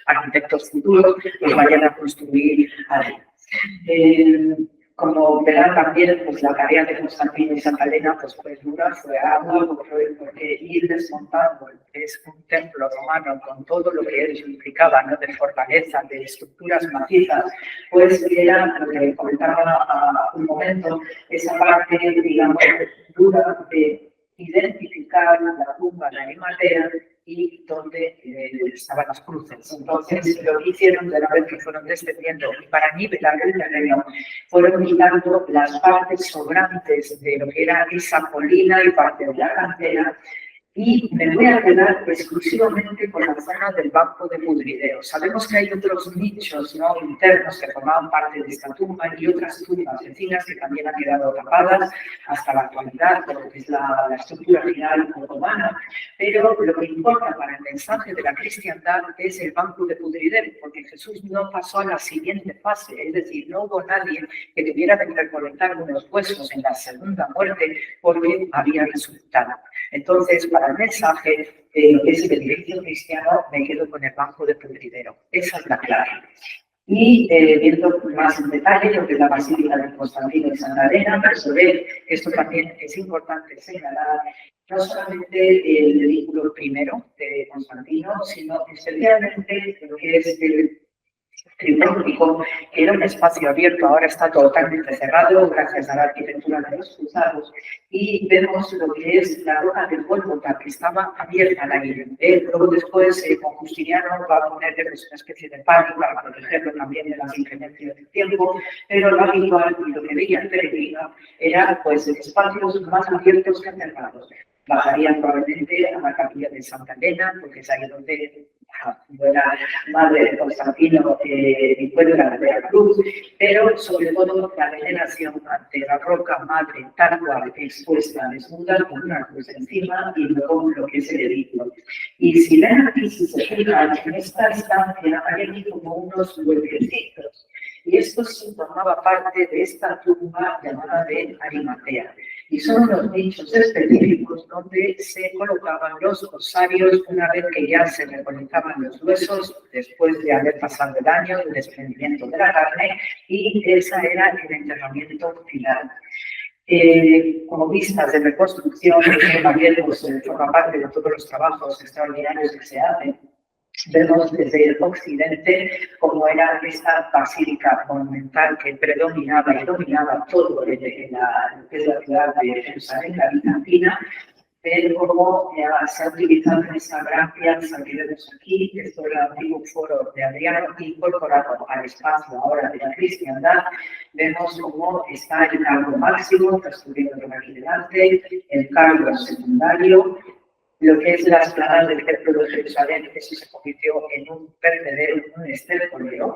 Speaker 3: arquitectos futuros pues, vayan a construir ahí. Como verán también, pues la tarea de Constantino y Santa Elena pues, fue dura, fue ardua, porque ir desmontando es un templo romano con todo lo que ello implicaba, ¿no?, de fortaleza, de estructuras macizas, pues era lo que comentaba a un momento, esa parte, digamos, dura de identificar la tumba de Arimatea y donde estaban las cruces. Entonces, lo que hicieron de la vez que fueron descendiendo y para nivelar el terreno, fueron quitando las partes sobrantes de lo que era esa colina y parte de la cantera, y me voy a quedar exclusivamente con la zona del Banco de Budrideo. Sabemos que hay otros nichos, ¿no?, internos que formaban parte de esta tumba y otras tumbas vecinas que también han quedado tapadas hasta la actualidad, por lo que es la estructura final otomana, pero lo que importa para el mensaje de la cristiandad es el Banco de Budrideo, porque Jesús no pasó a la siguiente fase, es decir, no hubo nadie que tuviera que recolectar unos huesos en la segunda muerte porque había resucitado. Entonces, para el mensaje, lo que es el edificio cristiano, me quedo con el Banco de Budrideo. Esa es la clave. Y viendo más en detalle lo que es la Basílica de Constantino y Santa Elena, pero se ve que esto también es importante señalar, no solamente el vehículo primero de Constantino, sino especialmente lo que es el tripórtico, que era un espacio abierto, ahora está totalmente cerrado gracias a la arquitectura de los cruzados, y vemos lo que es la roca del Gólgota, que estaba abierta al aire. Luego después, con Justiniano va a ponerle pues, una especie de palo para protegerlo también de las inclemencias del tiempo, pero lo habitual y lo que veía el peregrino era pues espacios más abiertos que cerrados. Bajarían probablemente a la capilla de Santa Elena, porque es ahí donde la madre de Constantino encuentra la Veracruz, pero sobre todo la veneración ante la roca madre tal cual expuesta, desnuda, con una cruz encima y luego lo que es el edicto. Y si ven aquí, si se fijan, en esta estancia hay aquí como unos huequecitos, y esto sí formaba parte de esta tumba llamada de Arimatea. Y son los nichos específicos donde se colocaban los osarios una vez que ya se recolectaban los huesos, después de haber pasado el año, el desprendimiento de la carne, y ese era el enterramiento final. Como vistas de reconstrucción, que también pues, forma parte de todos los trabajos extraordinarios que se hacen, vemos desde el occidente cómo era esta basílica monumental que predominaba y dominaba todo lo que es la ciudad de Jerusalén, la bizantina, ver cómo se ha utilizado en esta gran piazza que vemos aquí, esto era el antiguo foro de Adriano, incorporado al espacio ahora de la cristiandad. Vemos cómo está el cargo máximo, transcurriendo por aquí delante, el cargo secundario, lo que es la explanada del Templo de Jerusalén, eso se convirtió en un vertedero, en un estercolero,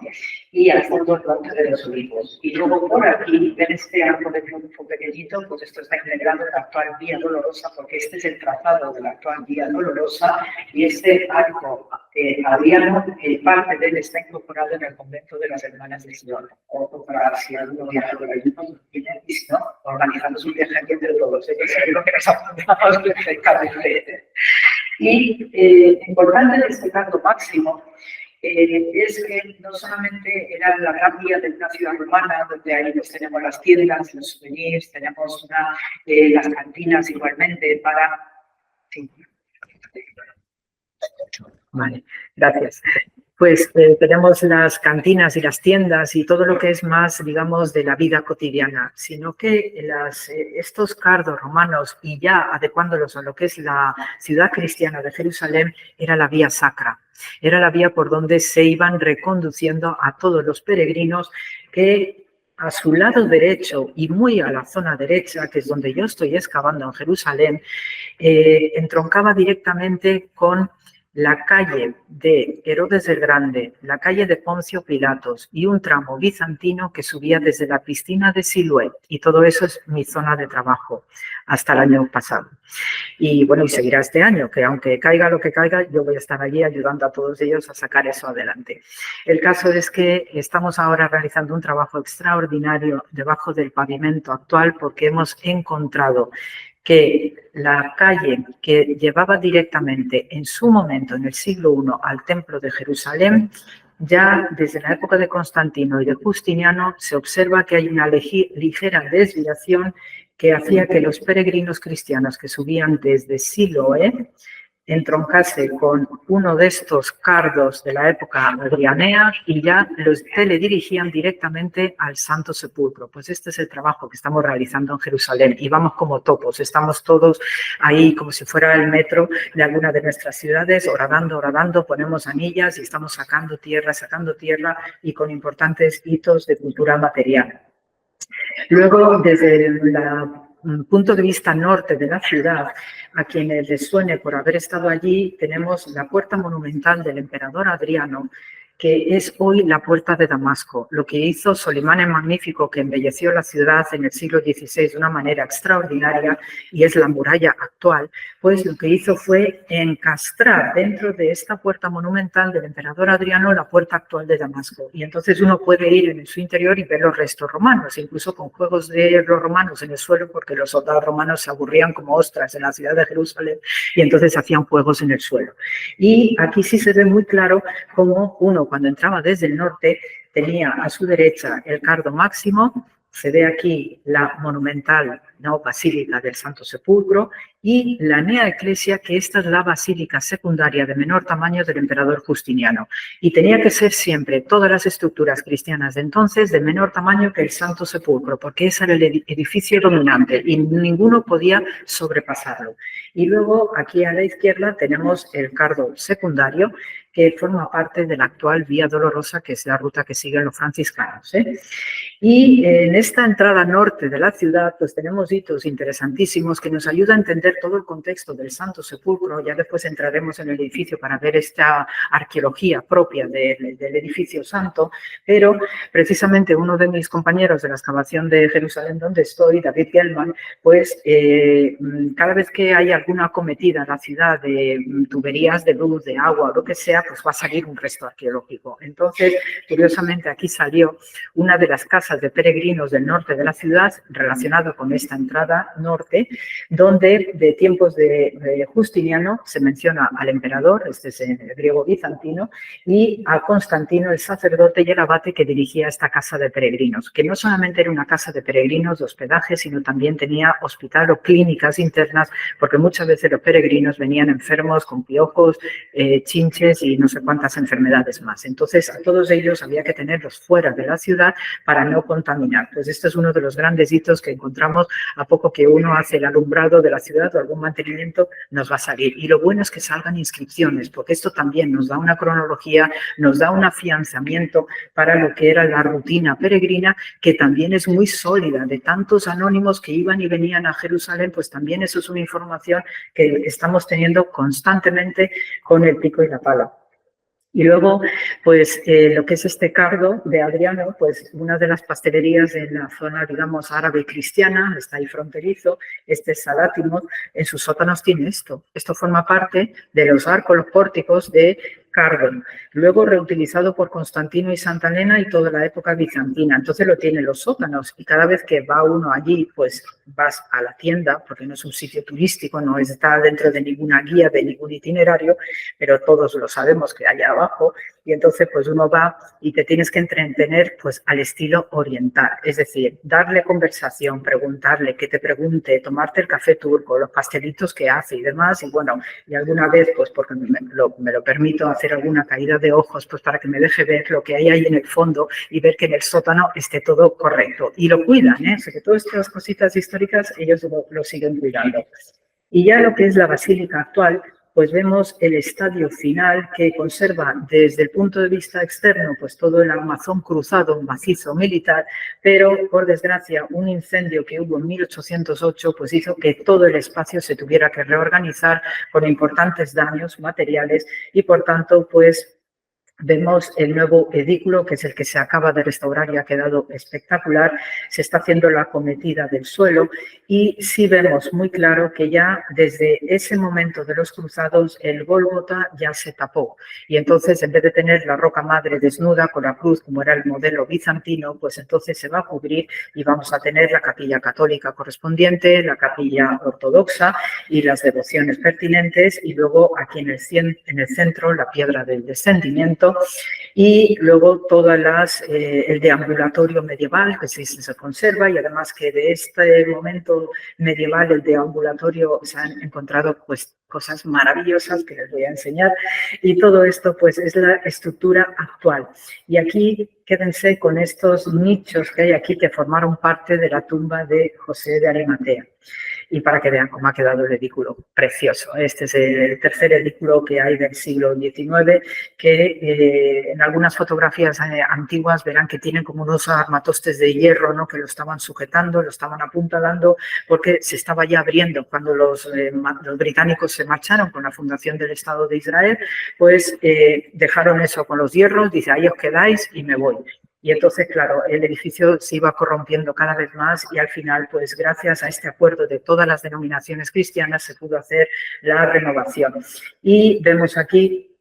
Speaker 3: y al fondo el Monte de los Olivos. Y luego por aquí, ven este arco de triunfo pequeñito, pues esto está integrado en la actual Vía Dolorosa, porque este es el trazado de la actual Vía Dolorosa, y este arco Adriano, parte de él está incorporado en el convento de las Hermanas del Señor. O para si alguno viaja por ahí, ¿no? Organizando su viaje aquí entre todos. Seguro que nos apuntamos perfectamente. Y importante destacar lo máximo es que no solamente era la gran vía de una ciudad romana, donde ahí pues, tenemos las tiendas, los souvenirs, tenemos las cantinas igualmente para... Sí. Vale, gracias. Pues tenemos las cantinas y las tiendas y todo lo que es más, digamos, de la vida cotidiana, sino que estos cardos romanos y ya adecuándolos a lo que es la ciudad cristiana de Jerusalén, era la vía sacra, era la vía por donde se iban reconduciendo a todos los peregrinos que a su lado derecho y muy a la zona derecha, que es donde yo estoy excavando en Jerusalén, entroncaba directamente con la calle de Herodes el Grande, la calle de Poncio Pilatos y un tramo bizantino que subía desde la piscina de Siloé. Y todo eso es mi zona de trabajo hasta el año pasado. Y bueno, y seguirá este año, que aunque caiga lo que caiga, yo voy a estar allí ayudando a todos ellos a sacar eso adelante. El caso es que estamos ahora realizando un trabajo extraordinario debajo del pavimento actual porque hemos encontrado que la calle que llevaba directamente en su momento, en el siglo I, al Templo de Jerusalén, ya desde la época de Constantino y de Justiniano se observa que hay una ligera desviación que hacía que los peregrinos cristianos que subían desde Siloé entroncase con uno de estos cardos de la época adrianea y ya los teledirigían directamente al Santo Sepulcro. Pues este es el trabajo que estamos realizando en Jerusalén y vamos como topos, estamos todos ahí como si fuera el metro de alguna de nuestras ciudades, horadando, ponemos anillas y estamos sacando tierra y con importantes hitos de cultura material. Luego, desde el punto de vista norte de la ciudad, a quienes les suene por haber estado allí, tenemos la puerta monumental del emperador Adriano, que es hoy la puerta de Damasco. Lo que hizo Solimán el Magnífico, que embelleció la ciudad en el siglo XVI de una manera extraordinaria, y es la muralla actual, pues lo que hizo fue encastrar dentro de esta puerta monumental del emperador Adriano la puerta actual de Damasco. Y entonces uno puede ir en su interior y ver los restos romanos, incluso con juegos de los romanos en el suelo, porque los soldados romanos se aburrían como ostras en la ciudad de Jerusalén y entonces hacían juegos en el suelo. Y aquí sí se ve muy claro cómo uno, cuando entraba desde el norte, tenía a su derecha el cardo máximo, Se ve aquí la monumental, ¿no?, Basílica del Santo Sepulcro y la Nea Ecclesia, que esta es la basílica secundaria de menor tamaño del emperador Justiniano. Y tenía que ser siempre todas las estructuras cristianas de entonces de menor tamaño que el Santo Sepulcro, porque ese era el edificio dominante y ninguno podía sobrepasarlo. Y luego aquí a la izquierda tenemos el cardo secundario, que forma parte de la actual Vía Dolorosa, que es la ruta que siguen los franciscanos, ¿eh? Y en esta entrada norte de la ciudad, pues tenemos hitos interesantísimos que nos ayudan a entender todo el contexto del Santo Sepulcro. Ya después entraremos en el edificio para ver esta arqueología propia del edificio santo, pero precisamente uno de mis compañeros de la excavación de Jerusalén, donde estoy, David Gelman, pues cada vez que hay alguna acometida en la ciudad de tuberías de luz, de agua o lo que sea, pues va a salir un resto arqueológico. Entonces, curiosamente, aquí salió una de las casas de peregrinos del norte de la ciudad relacionada con esta entrada norte, donde de tiempos de Justiniano se menciona al emperador, este es en griego bizantino, y a Constantino, el sacerdote y el abate que dirigía esta casa de peregrinos, que no solamente era una casa de peregrinos de hospedaje, sino también tenía hospital o clínicas internas, porque muchas veces los peregrinos venían enfermos con piojos, chinches y no sé cuántas enfermedades más. Entonces, a todos ellos había que tenerlos fuera de la ciudad para no contaminar. Pues este es uno de los grandes hitos que encontramos a poco que uno hace el alumbrado de la ciudad o algún mantenimiento, nos va a salir. Y lo bueno es que salgan inscripciones, porque esto también nos da una cronología, nos da un afianzamiento para lo que era la rutina peregrina, que también es muy sólida, de tantos anónimos que iban y venían a Jerusalén, pues también eso es una información que estamos teniendo constantemente con el pico y la pala. Y luego, pues, lo que es este cardo de Adriano, pues, una de las pastelerías en la zona, digamos, árabe cristiana, está ahí fronterizo, este es Salátimo, en sus sótanos tiene esto. Esto forma parte de los arcos, los pórticos de cardo, luego reutilizado por Constantino y Santa Elena y toda la época bizantina. Entonces lo tienen los sótanos y cada vez que va uno allí, pues vas a la tienda, porque no es un sitio turístico, no está dentro de ninguna guía, de ningún itinerario, pero todos lo sabemos que hay abajo, y entonces pues uno va y te tienes que entretener pues al estilo oriental, es decir, darle conversación, preguntarle, que te pregunte, tomarte el café turco, los pastelitos que hace y demás, y bueno, y alguna vez pues porque me lo permito hacer alguna caída de ojos, pues para que me deje ver lo que hay ahí en el fondo y ver que en el sótano esté todo correcto. Y lo cuidan, ¿eh? O sea que todas estas cositas históricas ellos lo siguen cuidando. Y ya lo que es la basílica actual, pues vemos el estadio final que conserva desde el punto de vista externo pues todo el armazón cruzado, un macizo militar, pero por desgracia un incendio que hubo en 1808 pues hizo que todo el espacio se tuviera que reorganizar con importantes daños materiales y por tanto pues vemos el nuevo edículo, que es el que se acaba de restaurar y ha quedado espectacular. Se está haciendo la acometida del suelo y sí vemos muy claro que ya desde ese momento de los cruzados el Gólgota ya se tapó. Y entonces, en vez de tener la roca madre desnuda con la cruz, como era el modelo bizantino, pues entonces se va a cubrir y vamos a tener la capilla católica correspondiente, la capilla ortodoxa y las devociones pertinentes. Y luego aquí en el centro la piedra del descendimiento. Y luego todas el deambulatorio medieval que se conserva y además que de este momento medieval, el deambulatorio, se han encontrado pues cosas maravillosas que les voy a enseñar y todo esto pues es la estructura actual. Y aquí quédense con estos nichos que hay aquí que formaron parte de la tumba de José de Arimatea. Y para que vean cómo ha quedado el edículo, precioso. Este es el tercer edículo que hay del siglo XIX, que en algunas fotografías antiguas verán que tienen como unos armatostes de hierro, ¿no?, que lo estaban sujetando, lo estaban apuntalando, porque se estaba ya abriendo. Cuando los británicos se marcharon con la fundación del Estado de Israel, pues dejaron eso con los hierros, dice, ahí os quedáis y me voy. Y entonces, claro, el edificio se iba corrompiendo cada vez más y al final, pues gracias a este acuerdo de todas las denominaciones cristianas, se pudo hacer la renovación. Y vemos aquí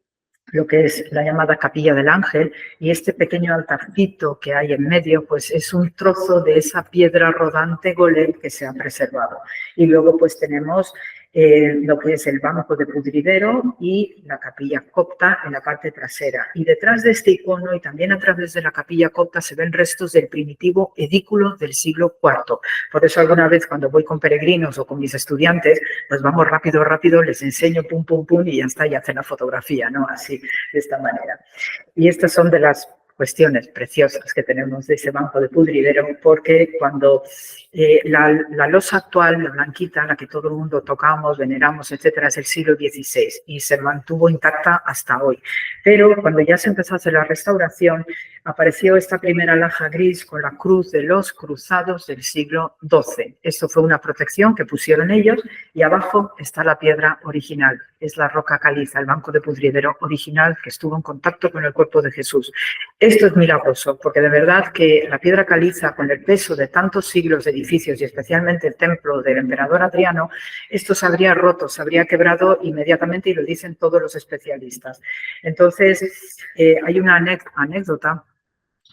Speaker 3: lo que es la llamada Capilla del Ángel y este pequeño altarcito que hay en medio, pues es un trozo de esa piedra rodante golem que se ha preservado. Y luego pues tenemos
Speaker 4: lo que es el banco de pudridero y la capilla copta en la parte trasera. Y detrás de este icono y también a través de la capilla copta se ven restos del primitivo edículo del siglo IV. Por eso alguna vez cuando voy con peregrinos o con mis estudiantes, pues vamos rápido, les enseño pum, pum, pum y ya está, y hacen la fotografía, ¿no? Así, de esta manera. Y estas son de las cuestiones preciosas que tenemos de ese banco de pudridero, porque cuando la losa actual, la blanquita, la que todo el mundo tocamos, veneramos, etcétera, es el siglo XVI y se mantuvo intacta hasta hoy. Pero cuando ya se empezó a hacer la restauración, apareció esta primera laja gris con la cruz de los cruzados del siglo XII. Esto fue una protección que pusieron ellos y abajo está la piedra original. Es la roca caliza, el banco de pudridero original que estuvo en contacto con el cuerpo de Jesús. Esto es milagroso, porque de verdad que la piedra caliza, con el peso de tantos siglos de edificios y especialmente el templo del emperador Adriano, esto se habría roto, se habría quebrado inmediatamente y lo dicen todos los especialistas. Entonces, hay una anécdota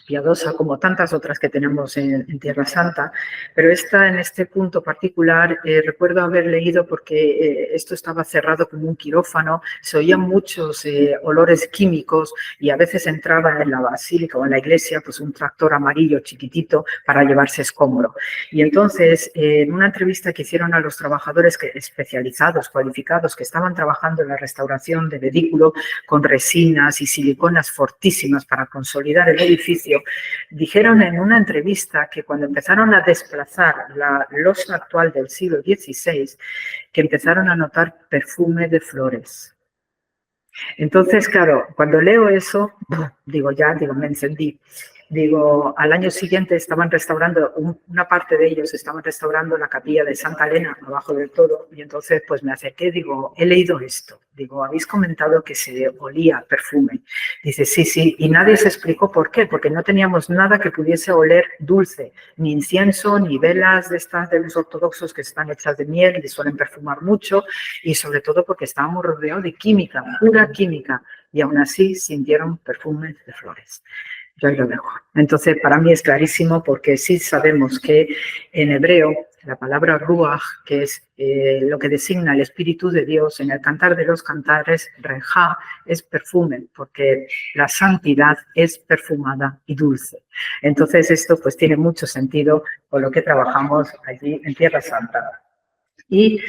Speaker 4: piadosa, como tantas otras que tenemos en Tierra Santa, pero esta en este punto particular recuerdo haber leído porque esto estaba cerrado como un quirófano, se oían muchos olores químicos y a veces entraba en la basílica o en la iglesia pues un tractor amarillo chiquitito para llevarse escombro. Y entonces en una entrevista que hicieron a los trabajadores especializados, cualificados, que estaban trabajando en la restauración del edículo con resinas y siliconas fortísimas para consolidar el edificio, dijeron en una entrevista que cuando empezaron a desplazar la losa actual del siglo XVI, que empezaron a notar perfume de flores. Entonces, claro, cuando leo eso, digo, me encendí. Digo, al año siguiente estaban restaurando, una parte de ellos estaban restaurando la capilla de Santa Elena, abajo del todo, y entonces pues me acerqué, digo, he leído esto. Digo, habéis comentado que se olía perfume. Dice, sí, y nadie se explicó por qué, porque no teníamos nada que pudiese oler dulce, ni incienso, ni velas de estas de los ortodoxos que están hechas de miel y suelen perfumar mucho, y sobre todo porque estábamos rodeados de química, pura química, y aún así sintieron perfume de flores. Yo ahí lo dejo. Entonces, para mí es clarísimo porque sí sabemos que en hebreo la palabra ruach, que es lo que designa el Espíritu de Dios, en el Cantar de los Cantares, rejá, es perfume, porque la santidad es perfumada y dulce. Entonces, esto pues tiene mucho sentido con lo que trabajamos allí en Tierra Santa. Y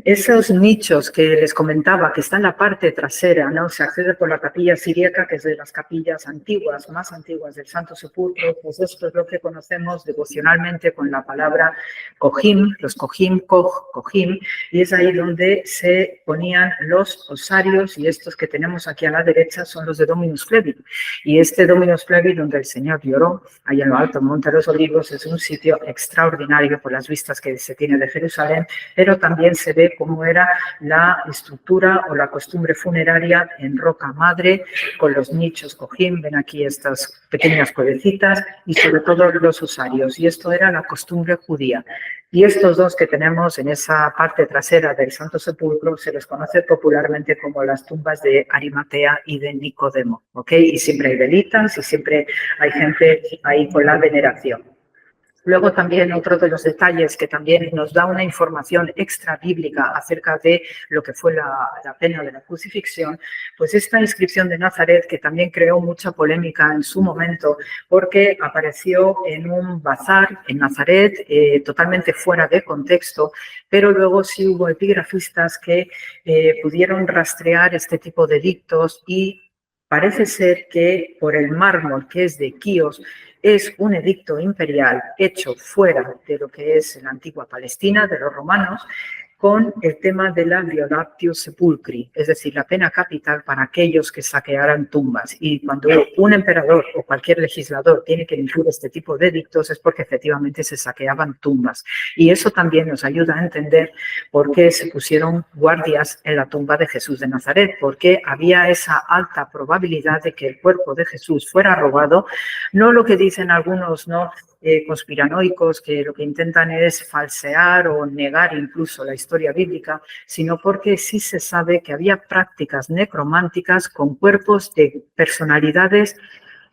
Speaker 4: esos nichos que les comentaba, que está en la parte trasera, ¿no? Se accede por la capilla siríaca, que es de las capillas antiguas, más antiguas del Santo Sepulcro, pues esto es lo que conocemos devocionalmente con la palabra Kohim, los Kohim, Kohim, y es ahí donde se ponían los osarios, y estos que tenemos aquí a la derecha son los de Dominus Flevit. Y este Dominus Flevit, donde el Señor lloró, ahí en lo alto, en Monte de los Olivos, es un sitio extraordinario por las vistas que se tiene de Jerusalén, pero también se ve cómo era la estructura o la costumbre funeraria en roca madre, con los nichos Kohim, ven aquí estas pequeñas cuevecitas y sobre todo los osarios. Y esto era la costumbre judía. Y estos dos que tenemos en esa parte trasera del Santo Sepulcro se les conoce popularmente como las tumbas de Arimatea y de Nicodemo, ¿ok? Y siempre hay velitas y siempre hay gente ahí con la veneración. Luego también otro de los detalles que también nos da una información extra bíblica acerca de lo que fue la pena de la crucifixión, pues esta inscripción de Nazaret que también creó mucha polémica en su momento porque apareció en un bazar en Nazaret totalmente fuera de contexto, pero luego sí hubo epigrafistas que pudieron rastrear este tipo de edictos y parece ser que por el mármol que es de Quíos, es un edicto imperial hecho fuera de lo que es la antigua Palestina, de los romanos, con el tema de la violatio sepulcri, es decir, la pena capital para aquellos que saquearan tumbas. Y cuando un emperador o cualquier legislador tiene que emitir este tipo de edictos es porque efectivamente se saqueaban tumbas. Y eso también nos ayuda a entender por qué se pusieron guardias en la tumba de Jesús de Nazaret, porque había esa alta probabilidad de que el cuerpo de Jesús fuera robado, no lo que dicen algunos, ¿no?, conspiranoicos que lo que intentan es falsear o negar incluso la historia bíblica, sino porque sí se sabe que había prácticas necrománticas con cuerpos de personalidades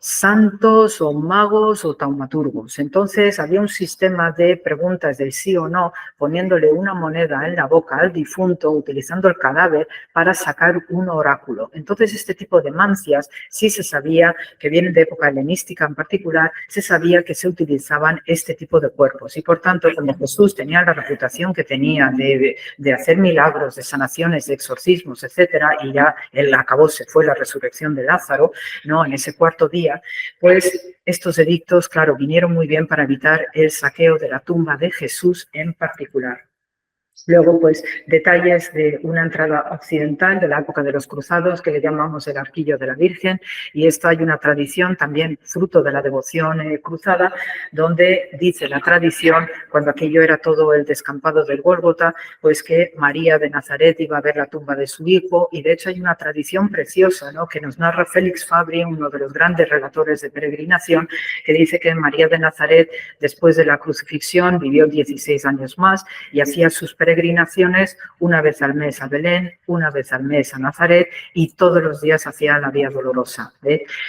Speaker 4: santos o magos o taumaturgos. Entonces había un sistema de preguntas del sí o no, poniéndole una moneda en la boca al difunto, utilizando el cadáver para sacar un oráculo. Entonces este tipo de mancias sí se sabía, que vienen de época helenística en particular, se sabía que se utilizaban este tipo de cuerpos. Y por tanto, como Jesús tenía la reputación que tenía de hacer milagros, de sanaciones, de exorcismos, etcétera, y ya él acabó, se fue la resurrección de Lázaro, ¿no? En ese cuarto día, pues estos edictos, claro, vinieron muy bien para evitar el saqueo de la tumba de Jesús en particular. Luego, pues, detalles de una entrada occidental de la época de los cruzados, que le llamamos el Arquillo de la Virgen, y esto hay una tradición también fruto de la devoción cruzada, donde dice la tradición, cuando aquello era todo el descampado del Gólgota, pues que María de Nazaret iba a ver la tumba de su hijo, y de hecho hay una tradición preciosa, ¿no?, que nos narra Félix Fabri, uno de los grandes relatores de peregrinación, que dice que María de Nazaret, después de la crucifixión, vivió 16 años más y hacía sus peregrinaciones una vez al mes a Belén, una vez al mes a Nazaret y todos los días hacía la Vía Dolorosa.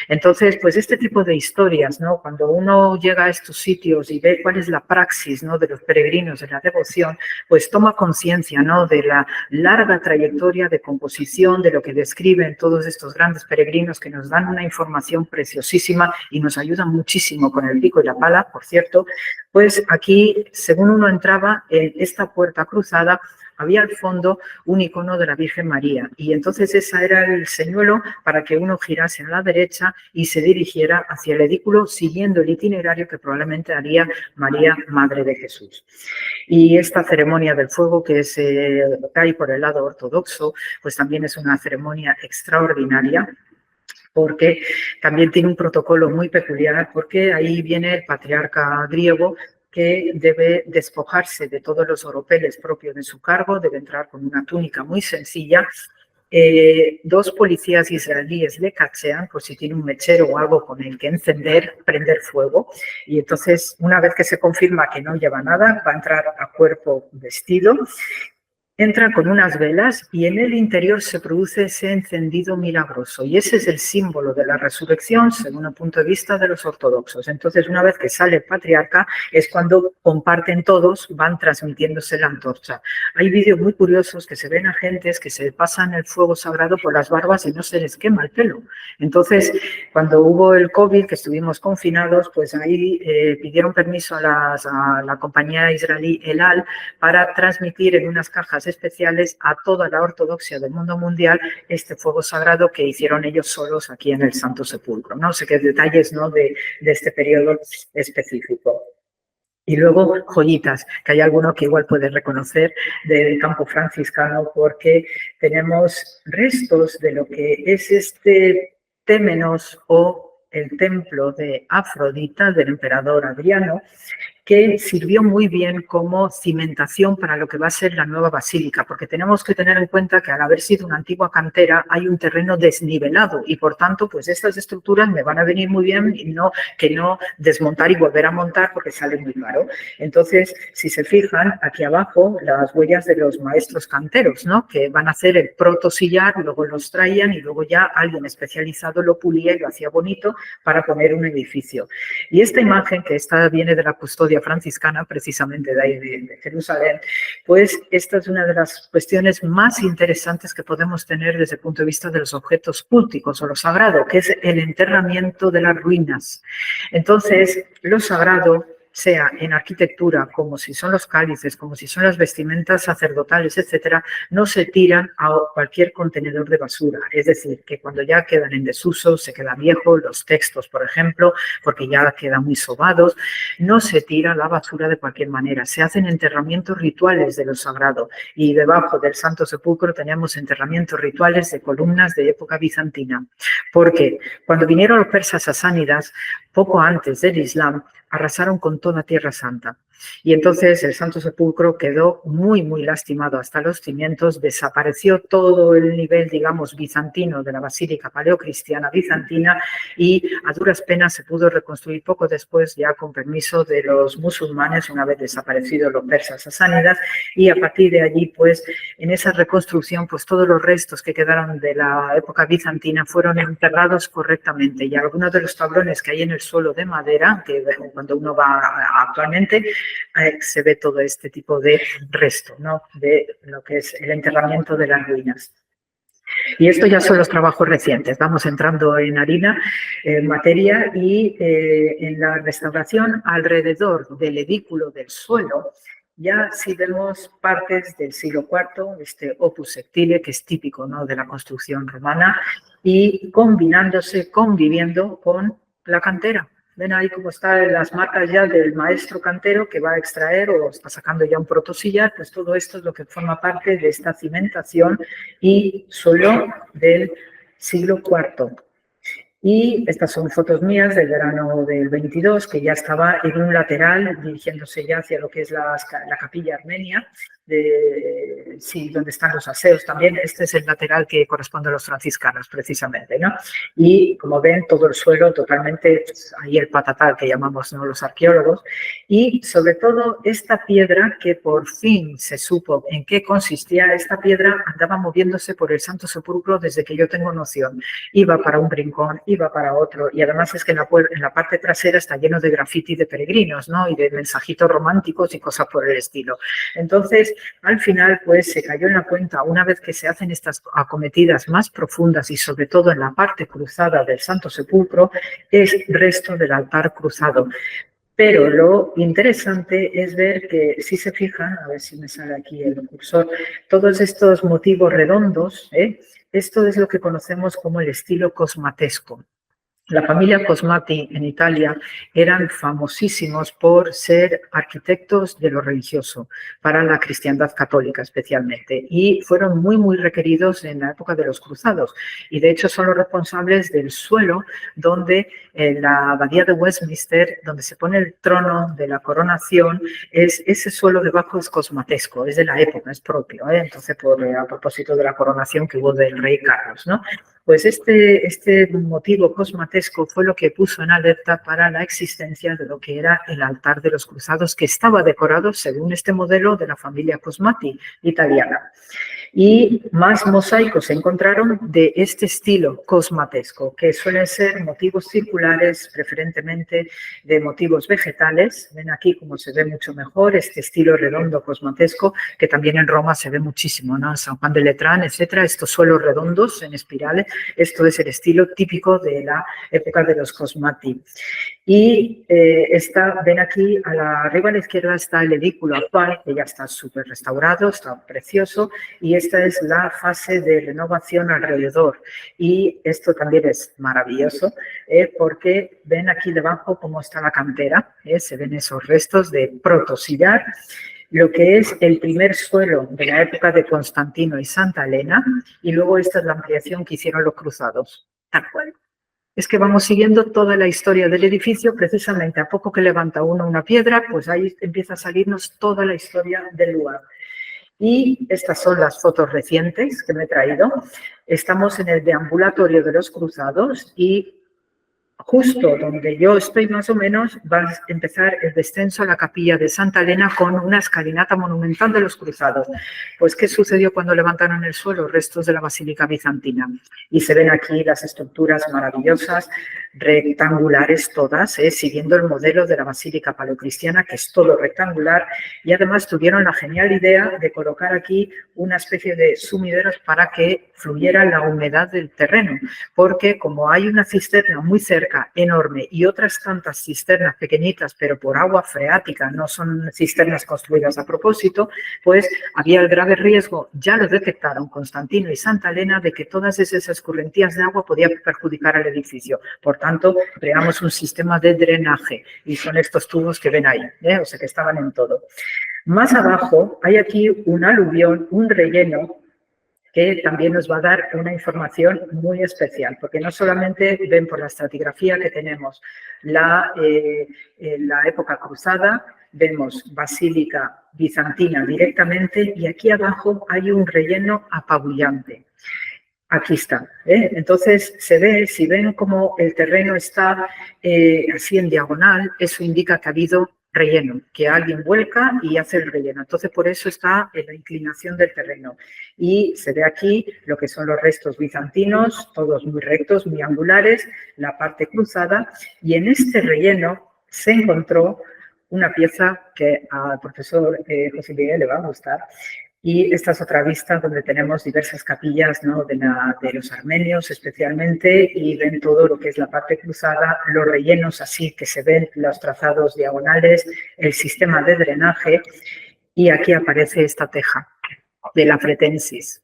Speaker 4: Entonces, pues este tipo de historias, ¿no?, cuando uno llega a estos sitios y ve cuál es la praxis, ¿no?, de los peregrinos de la devoción, pues toma conciencia, ¿no?, de la larga trayectoria de composición, de lo que describen todos estos grandes peregrinos que nos dan una información preciosísima y nos ayudan muchísimo con el pico y la pala, por cierto. Pues aquí, según uno entraba en esta puerta cruzada, había al fondo un icono de la Virgen María y entonces ese era el señuelo para que uno girase a la derecha y se dirigiera hacia el edículo siguiendo el itinerario que probablemente haría María, Madre de Jesús. Y esta ceremonia del fuego que cae por el lado ortodoxo, pues también es una ceremonia extraordinaria, porque también tiene un protocolo muy peculiar, porque ahí viene el patriarca griego que debe despojarse de todos los oropeles propios de su cargo, debe entrar con una túnica muy sencilla. Dos policías israelíes le cachean por si tiene un mechero o algo con el que prender fuego, y entonces una vez que se confirma que no lleva nada, va a entrar a cuerpo vestido. Entra con unas velas y en el interior se produce ese encendido milagroso y ese es el símbolo de la resurrección según el punto de vista de los ortodoxos. Entonces, una vez que sale el patriarca es cuando comparten todos, van transmitiéndose la antorcha. Hay vídeos muy curiosos que se ven a gentes que se pasan el fuego sagrado por las barbas y no se les quema el pelo. Entonces, cuando hubo el COVID, que estuvimos confinados, pues ahí pidieron permiso a la compañía israelí El Al para transmitir en unas cajas especiales a toda la ortodoxia del mundo mundial este fuego sagrado que hicieron ellos solos aquí en el Santo Sepulcro. No sé qué detalles, ¿no?, de este periodo específico. Y luego joyitas, que hay alguno que igual puede reconocer del campo franciscano, porque tenemos restos de lo que es este témenos o el templo de Afrodita del emperador Adriano, que sirvió muy bien como cimentación para lo que va a ser la nueva basílica, porque tenemos que tener en cuenta que al haber sido una antigua cantera hay un terreno desnivelado y por tanto pues estas estructuras me van a venir muy bien y que no desmontar y volver a montar porque sale muy caro. Entonces, si se fijan, aquí abajo las huellas de los maestros canteros, ¿no?, que van a hacer el protosillar, luego los traían y luego ya alguien especializado lo pulía y lo hacía bonito para poner un edificio. Y esta imagen, que esta viene de la custodia franciscana, precisamente de ahí de Jerusalén, pues esta es una de las cuestiones más interesantes que podemos tener desde el punto de vista de los objetos culticos o lo sagrado, que es el enterramiento de las ruinas. Entonces, lo sagrado, sea en arquitectura, como si son los cálices, como si son las vestimentas sacerdotales, etcétera, no se tiran a cualquier contenedor de basura. Es decir, que cuando ya quedan en desuso, se quedan viejos, los textos, por ejemplo, porque ya quedan muy sobados, no se tira a la basura de cualquier manera. Se hacen enterramientos rituales de lo sagrado y debajo del Santo Sepulcro tenemos enterramientos rituales de columnas de época bizantina. Porque cuando vinieron los persas sasánidas, poco antes del Islam, arrasaron con toda Tierra Santa. Y entonces el Santo Sepulcro quedó muy, muy lastimado hasta los cimientos, desapareció todo el nivel, digamos, bizantino de la basílica paleocristiana bizantina y a duras penas se pudo reconstruir poco después, ya con permiso de los musulmanes, una vez desaparecidos los persas sasánidas, y a partir de allí, pues, en esa reconstrucción, pues todos los restos que quedaron de la época bizantina fueron enterrados correctamente, y algunos de los tablones que hay en el suelo de madera, que cuando uno va actualmente, se ve todo este tipo de resto, ¿no?, de lo que es el enterramiento de las ruinas. Y esto ya son los trabajos recientes. Vamos entrando en harina, en materia, y en la restauración alrededor del edículo del suelo ya sí vemos partes del siglo IV, este opus sectile, que es típico, ¿no?, de la construcción romana, y combinándose, conviviendo con la cantera. Ven ahí cómo están las marcas ya del maestro cantero que va a extraer o está sacando ya un protosillar, pues todo esto es lo que forma parte de esta cimentación y suelo del siglo IV. Y estas son fotos mías del verano del 22, que ya estaba en un lateral dirigiéndose ya hacia lo que es la capilla armenia, donde están los aseos también. Este es el lateral que corresponde a los franciscanos, precisamente, ¿no? Y como ven, todo el suelo totalmente, pues, ahí el patatal que llamamos, ¿no?, los arqueólogos, y sobre todo esta piedra que por fin se supo en qué consistía. Esta piedra andaba moviéndose por el Santo Sepulcro desde que yo tengo noción. Iba para un rincón, iba para otro, y además es que en la parte trasera está lleno de grafiti de peregrinos, ¿no?, y de mensajitos románticos y cosas por el estilo. Entonces, al final, pues se cayó en la cuenta, una vez que se hacen estas acometidas más profundas y sobre todo en la parte cruzada del Santo Sepulcro, es resto del altar cruzado. Pero lo interesante es ver que, si se fijan, a ver si me sale aquí el cursor, todos estos motivos redondos, esto es lo que conocemos como el estilo cosmatesco. La familia Cosmati en Italia eran famosísimos por ser arquitectos de lo religioso, para la cristiandad católica especialmente, y fueron muy, muy requeridos en la época de los cruzados. Y de hecho son los responsables del suelo donde en la abadía de Westminster, donde se pone el trono de la coronación, ese suelo debajo es cosmatesco, es de la época, es propio, entonces a propósito de la coronación que hubo del rey Carlos, ¿no? Pues este motivo cosmatesco fue lo que puso en alerta para la existencia de lo que era el altar de los cruzados, que estaba decorado según este modelo de la familia Cosmati italiana. Y más mosaicos se encontraron de este estilo cosmatesco, que suelen ser motivos circulares, preferentemente de motivos vegetales. Ven aquí cómo se ve mucho mejor este estilo redondo cosmatesco, que también en Roma se ve muchísimo, ¿no?, en San Juan de Letrán, etcétera, estos suelos redondos en espirales. Esto es el estilo típico de la época de los Cosmati. Y ven aquí, arriba a la izquierda está el edículo actual, que ya está súper restaurado, está precioso, y esta es la fase de renovación alrededor. Y esto también es maravilloso, porque ven aquí debajo cómo está la cantera, se ven esos restos de protosillar, lo que es el primer suelo de la época de Constantino y Santa Elena, y luego esta es la ampliación que hicieron los cruzados, tal cual. Es que vamos siguiendo toda la historia del edificio, precisamente a poco que levanta uno una piedra, pues ahí empieza a salirnos toda la historia del lugar. Y estas son las fotos recientes que me he traído. Estamos en el deambulatorio de los cruzados y justo donde yo estoy más o menos va a empezar el descenso a la capilla de Santa Elena con una escalinata monumental de los cruzados. Pues, ¿qué sucedió cuando levantaron el suelo? Restos de la basílica bizantina. Y se ven aquí las estructuras maravillosas, rectangulares todas, siguiendo el modelo de la basílica paleocristiana, que es todo rectangular, y además tuvieron la genial idea de colocar aquí una especie de sumideros para que fluyera la humedad del terreno, porque como hay una cisterna muy cerca, enorme, y otras tantas cisternas pequeñitas, pero por agua freática, no son cisternas construidas a propósito, pues había el grave riesgo, ya lo detectaron Constantino y Santa Elena, de que todas esas escurrentías de agua podían perjudicar al edificio. Por tanto, creamos un sistema de drenaje, y son estos tubos que ven ahí, o sea que estaban en todo. Más abajo hay aquí un aluvión, un relleno, que también nos va a dar una información muy especial, porque no solamente ven por la estratigrafía que tenemos la época cruzada, vemos basílica bizantina directamente y aquí abajo hay un relleno apabullante. Aquí está. Entonces se ve, si ven cómo el terreno está así en diagonal, eso indica que ha habido relleno, que alguien vuelca y hace el relleno. Entonces por eso está en la inclinación del terreno. Y se ve aquí lo que son los restos bizantinos, todos muy rectos, muy angulares, la parte cruzada. Y en este relleno se encontró una pieza que al profesor José Miguel le va a gustar. Y esta es otra vista donde tenemos diversas capillas, ¿no?, de los armenios especialmente, y ven todo lo que es la parte cruzada, los rellenos así que se ven, los trazados diagonales, el sistema de drenaje, y aquí aparece esta teja de la Fretensis.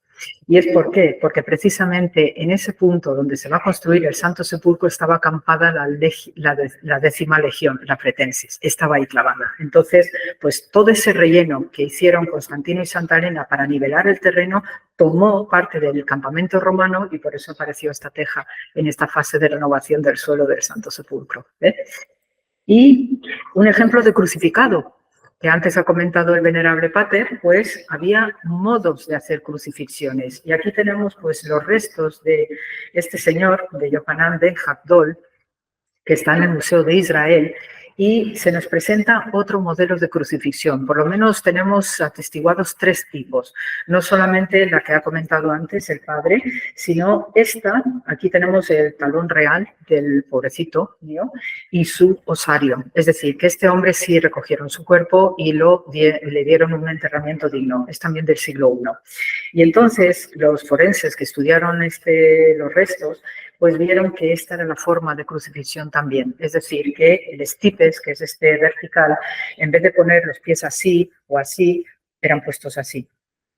Speaker 4: ¿Y es por qué? Porque precisamente en ese punto donde se va a construir el Santo Sepulcro estaba acampada la 10ª legión, la Fretensis, estaba ahí clavada. Entonces, pues todo ese relleno que hicieron Constantino y Santa Elena para nivelar el terreno tomó parte del campamento romano y por eso apareció esta teja en esta fase de renovación del suelo del Santo Sepulcro. Y un ejemplo de crucificado, que antes ha comentado el venerable Pater, pues había modos de hacer crucifixiones. Y aquí tenemos pues los restos de este señor, de Yohanan ben Hakdol, que está en el Museo de Israel, y se nos presenta otro modelo de crucifixión. Por lo menos tenemos atestiguados 3 tipos, no solamente la que ha comentado antes el padre, sino esta, aquí tenemos el talón real del pobrecito mío y su osario. Es decir, que este hombre sí recogieron su cuerpo y le dieron un enterramiento digno. Es también del siglo I. Y entonces los forenses que estudiaron los restos, pues vieron que esta era la forma de crucifixión también. Es decir, que el stipes, que es este vertical, en vez de poner los pies así o así, eran puestos así.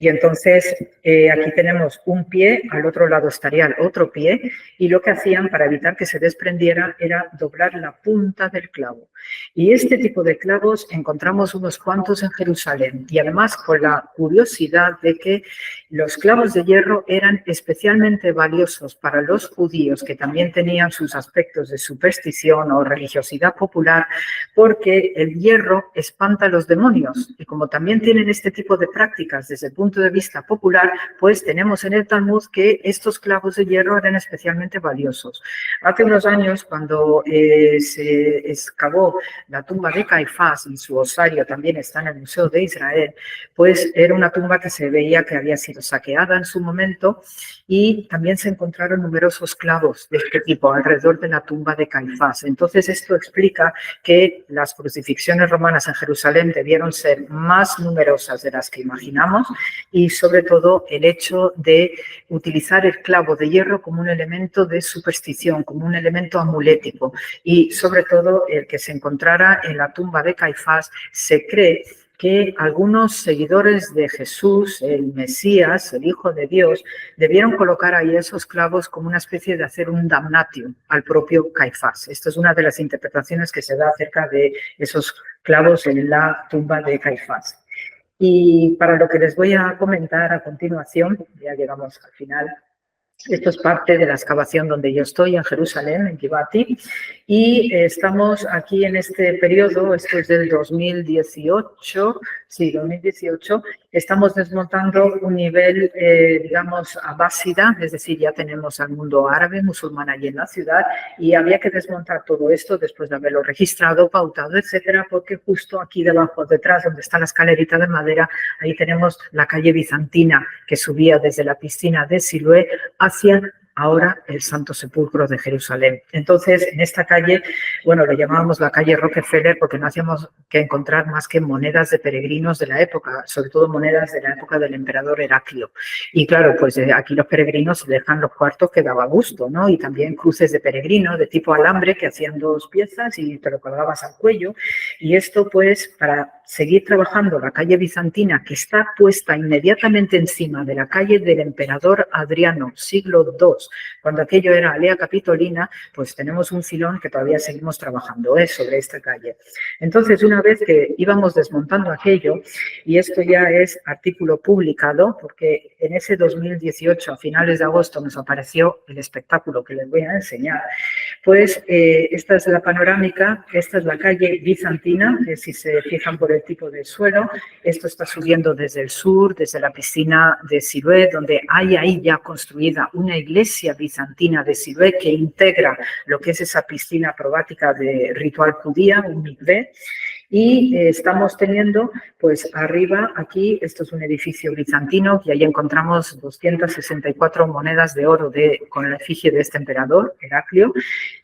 Speaker 4: Y entonces aquí tenemos un pie, al otro lado estaría el otro pie, y lo que hacían para evitar que se desprendiera era doblar la punta del clavo. Y este tipo de clavos encontramos unos cuantos en Jerusalén, y además con la curiosidad de que los clavos de hierro eran especialmente valiosos para los judíos, que también tenían sus aspectos de superstición o religiosidad popular, porque el hierro espanta a los demonios, y como también tienen este tipo de prácticas desde el punto de vista popular, pues tenemos en el Talmud que estos clavos de hierro eran especialmente valiosos. Hace unos años, cuando se excavó la tumba de Caifás y su osario también está en el Museo de Israel, pues era una tumba que se veía que había sido saqueada en su momento y también se encontraron numerosos clavos de este tipo alrededor de la tumba de Caifás. Entonces esto explica que las crucifixiones romanas en Jerusalén debieron ser más numerosas de las que imaginamos y sobre todo el hecho de utilizar el clavo de hierro como un elemento de superstición, como un elemento amulético y sobre todo el que se encontrara en la tumba de Caifás. Se cree que algunos seguidores de Jesús, el Mesías, el Hijo de Dios, debieron colocar ahí esos clavos como una especie de hacer un damnatio al propio Caifás. Esta es una de las interpretaciones que se da acerca de esos clavos en la tumba de Caifás. Y para lo que les voy a comentar a continuación, ya llegamos al final. Esto es parte de la excavación donde yo estoy, en Jerusalén, en Givati, y estamos aquí en este periodo, esto es del 2018, sí, 2018, estamos desmontando un nivel, digamos, abásida, es decir, ya tenemos al mundo árabe, musulmán allí en la ciudad, y había que desmontar todo esto después de haberlo registrado, pautado, etcétera, porque justo aquí debajo, detrás, donde está la escalerita de madera, ahí tenemos la calle bizantina que subía desde la piscina de Siloé hacia ahora el Santo Sepulcro de Jerusalén. Entonces, en esta calle, bueno, le llamábamos la calle Rockefeller porque no hacíamos que encontrar más que monedas de peregrinos de la época, sobre todo monedas de la época del emperador Heraclio. Y claro, pues aquí los peregrinos dejan los cuartos que daba gusto, ¿no? Y también cruces de peregrino de tipo alambre que hacían 2 piezas y te lo colgabas al cuello. Y esto, pues, para seguir trabajando la calle bizantina, que está puesta inmediatamente encima de la calle del emperador Adriano, siglo II, cuando aquello era Alea Capitolina, pues tenemos un filón que todavía seguimos trabajando sobre esta calle. Entonces, una vez que íbamos desmontando aquello, y esto ya es artículo publicado, porque en ese 2018, a finales de agosto, nos apareció el espectáculo que les voy a enseñar, pues esta es la panorámica, esta es la calle bizantina, que si se fijan por el tipo de suelo, esto está subiendo desde el sur, desde la piscina de Siloé, donde hay ahí ya construida una iglesia bizantina de Siloé que integra lo que es esa piscina acrobática de ritual judía, un mikvé. Y estamos teniendo, pues arriba, aquí, esto es un edificio bizantino, y ahí encontramos 264 monedas de oro con la efigie de este emperador, Heraclio,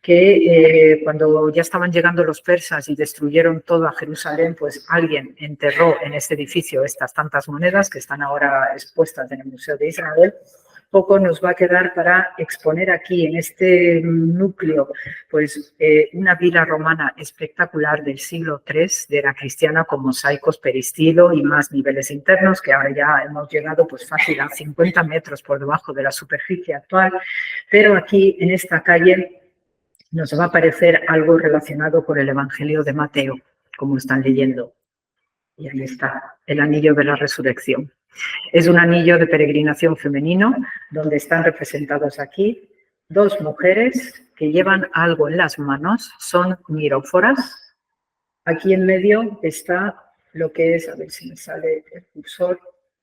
Speaker 4: que cuando ya estaban llegando los persas y destruyeron toda Jerusalén, pues alguien enterró en este edificio estas tantas monedas que están ahora expuestas en el Museo de Israel. Poco nos va a quedar para exponer aquí en este núcleo pues una vila romana espectacular del siglo III de era cristiana con mosaicos peristilo y más niveles internos, que ahora ya hemos llegado pues fácil a 50 metros por debajo de la superficie actual, pero aquí en esta calle nos va a aparecer algo relacionado con el Evangelio de Mateo, como están leyendo. Y ahí está, el anillo de la resurrección. Es un anillo de peregrinación femenino donde están representados aquí dos mujeres que llevan algo en las manos, son miróforas. Aquí en medio está lo que es, a ver si me sale el cursor,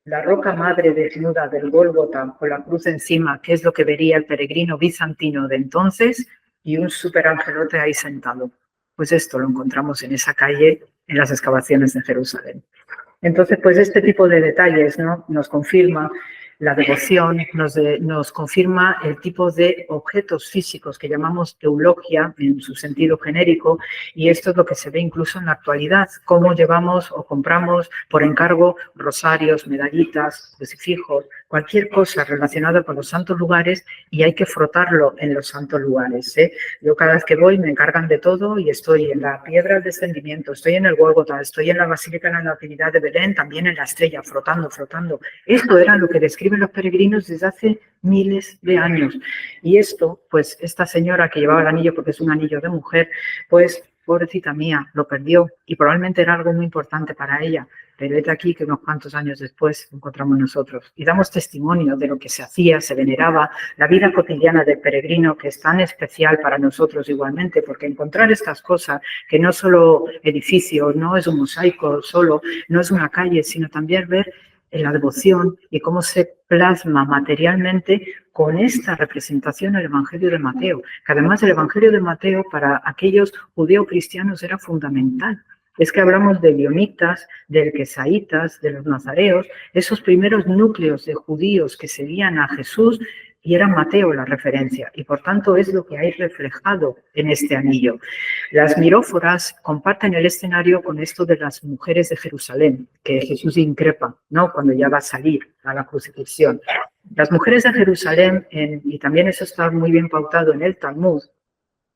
Speaker 4: la roca madre desnuda del Gólgota con la cruz encima, que es lo que vería el peregrino bizantino de entonces, y un superangelote ahí sentado. Pues esto lo encontramos en esa calle, en las excavaciones de Jerusalén. Entonces, pues este tipo de detalles, ¿no?, nos confirma la devoción, nos confirma el tipo de objetos físicos que llamamos eulogia en su sentido genérico, y esto es lo que se ve incluso en la actualidad, cómo llevamos o compramos por encargo rosarios, medallitas, crucifijos, cualquier cosa relacionada con los santos lugares, y hay que frotarlo en los santos lugares, ¿eh? Yo cada vez que voy me encargan de todo y estoy en la piedra del descendimiento, estoy en el Gólgota, estoy en la Basílica de la Natividad de Belén, también en la Estrella, frotando. Esto era lo que describen los peregrinos desde hace miles de años. Y esto, pues esta señora que llevaba el anillo, porque es un anillo de mujer, pues pobrecita mía, lo perdió y probablemente era algo muy importante para ella. Pero es aquí que unos cuantos años después lo encontramos nosotros y damos testimonio de lo que se hacía, se veneraba, la vida cotidiana del peregrino, que es tan especial para nosotros igualmente, porque encontrar estas cosas, que no solo edificios, no es un mosaico solo, no es una calle, sino también ver en la devoción y cómo se plasma materialmente con esta representación el Evangelio de Mateo, que además el Evangelio de Mateo para aquellos judeocristianos era fundamental. Es que hablamos de bionitas, de quesaitas, de los nazareos, esos primeros núcleos de judíos que seguían a Jesús, y era Mateo la referencia, y por tanto es lo que hay reflejado en este anillo. Las miróforas comparten el escenario con esto de las mujeres de Jerusalén, que Jesús increpa, ¿no?, cuando ya va a salir a la crucifixión. Las mujeres de Jerusalén, y también eso está muy bien pautado en el Talmud,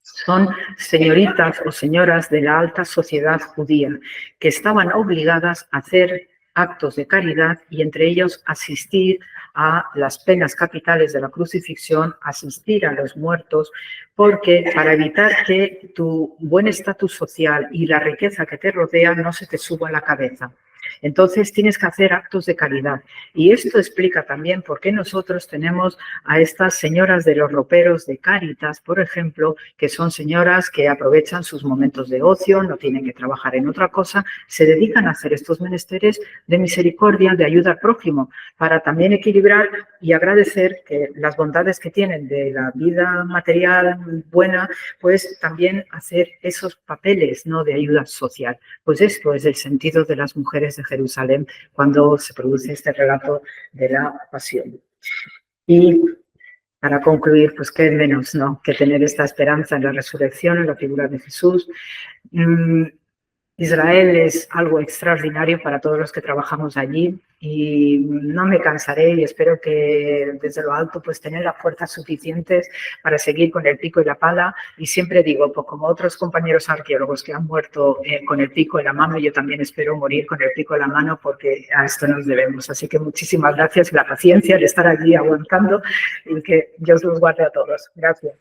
Speaker 4: son señoritas o señoras de la alta sociedad judía que estaban obligadas a hacer actos de caridad y entre ellos asistir a las penas capitales de la crucifixión, asistir a los muertos, porque para evitar que tu buen estatus social y la riqueza que te rodea no se te suba a la cabeza. Entonces tienes que hacer actos de caridad. Y esto explica también por qué nosotros tenemos a estas señoras de los roperos de Cáritas, por ejemplo, que son señoras que aprovechan sus momentos de ocio, no tienen que trabajar en otra cosa, se dedican a hacer estos menesteres de misericordia, de ayuda al prójimo, para también equilibrar y agradecer que las bondades que tienen de la vida material buena, pues también hacer esos papeles, ¿no?, de ayuda social. Pues esto es el sentido de las mujeres de Jerusalén cuando se produce este relato de la pasión. Y para concluir, pues qué menos, ¿no?, que tener esta esperanza en la resurrección, en la figura de Jesús. Israel es algo extraordinario para todos los que trabajamos allí y no me cansaré y espero que desde lo alto pues tener las fuerzas suficientes para seguir con el pico y la pala. Y siempre digo, pues como otros compañeros arqueólogos que han muerto con el pico en la mano, yo también espero morir con el pico en la mano porque a esto nos debemos. Así que muchísimas gracias y la paciencia de estar allí aguantando y que Dios los guarde a todos. Gracias.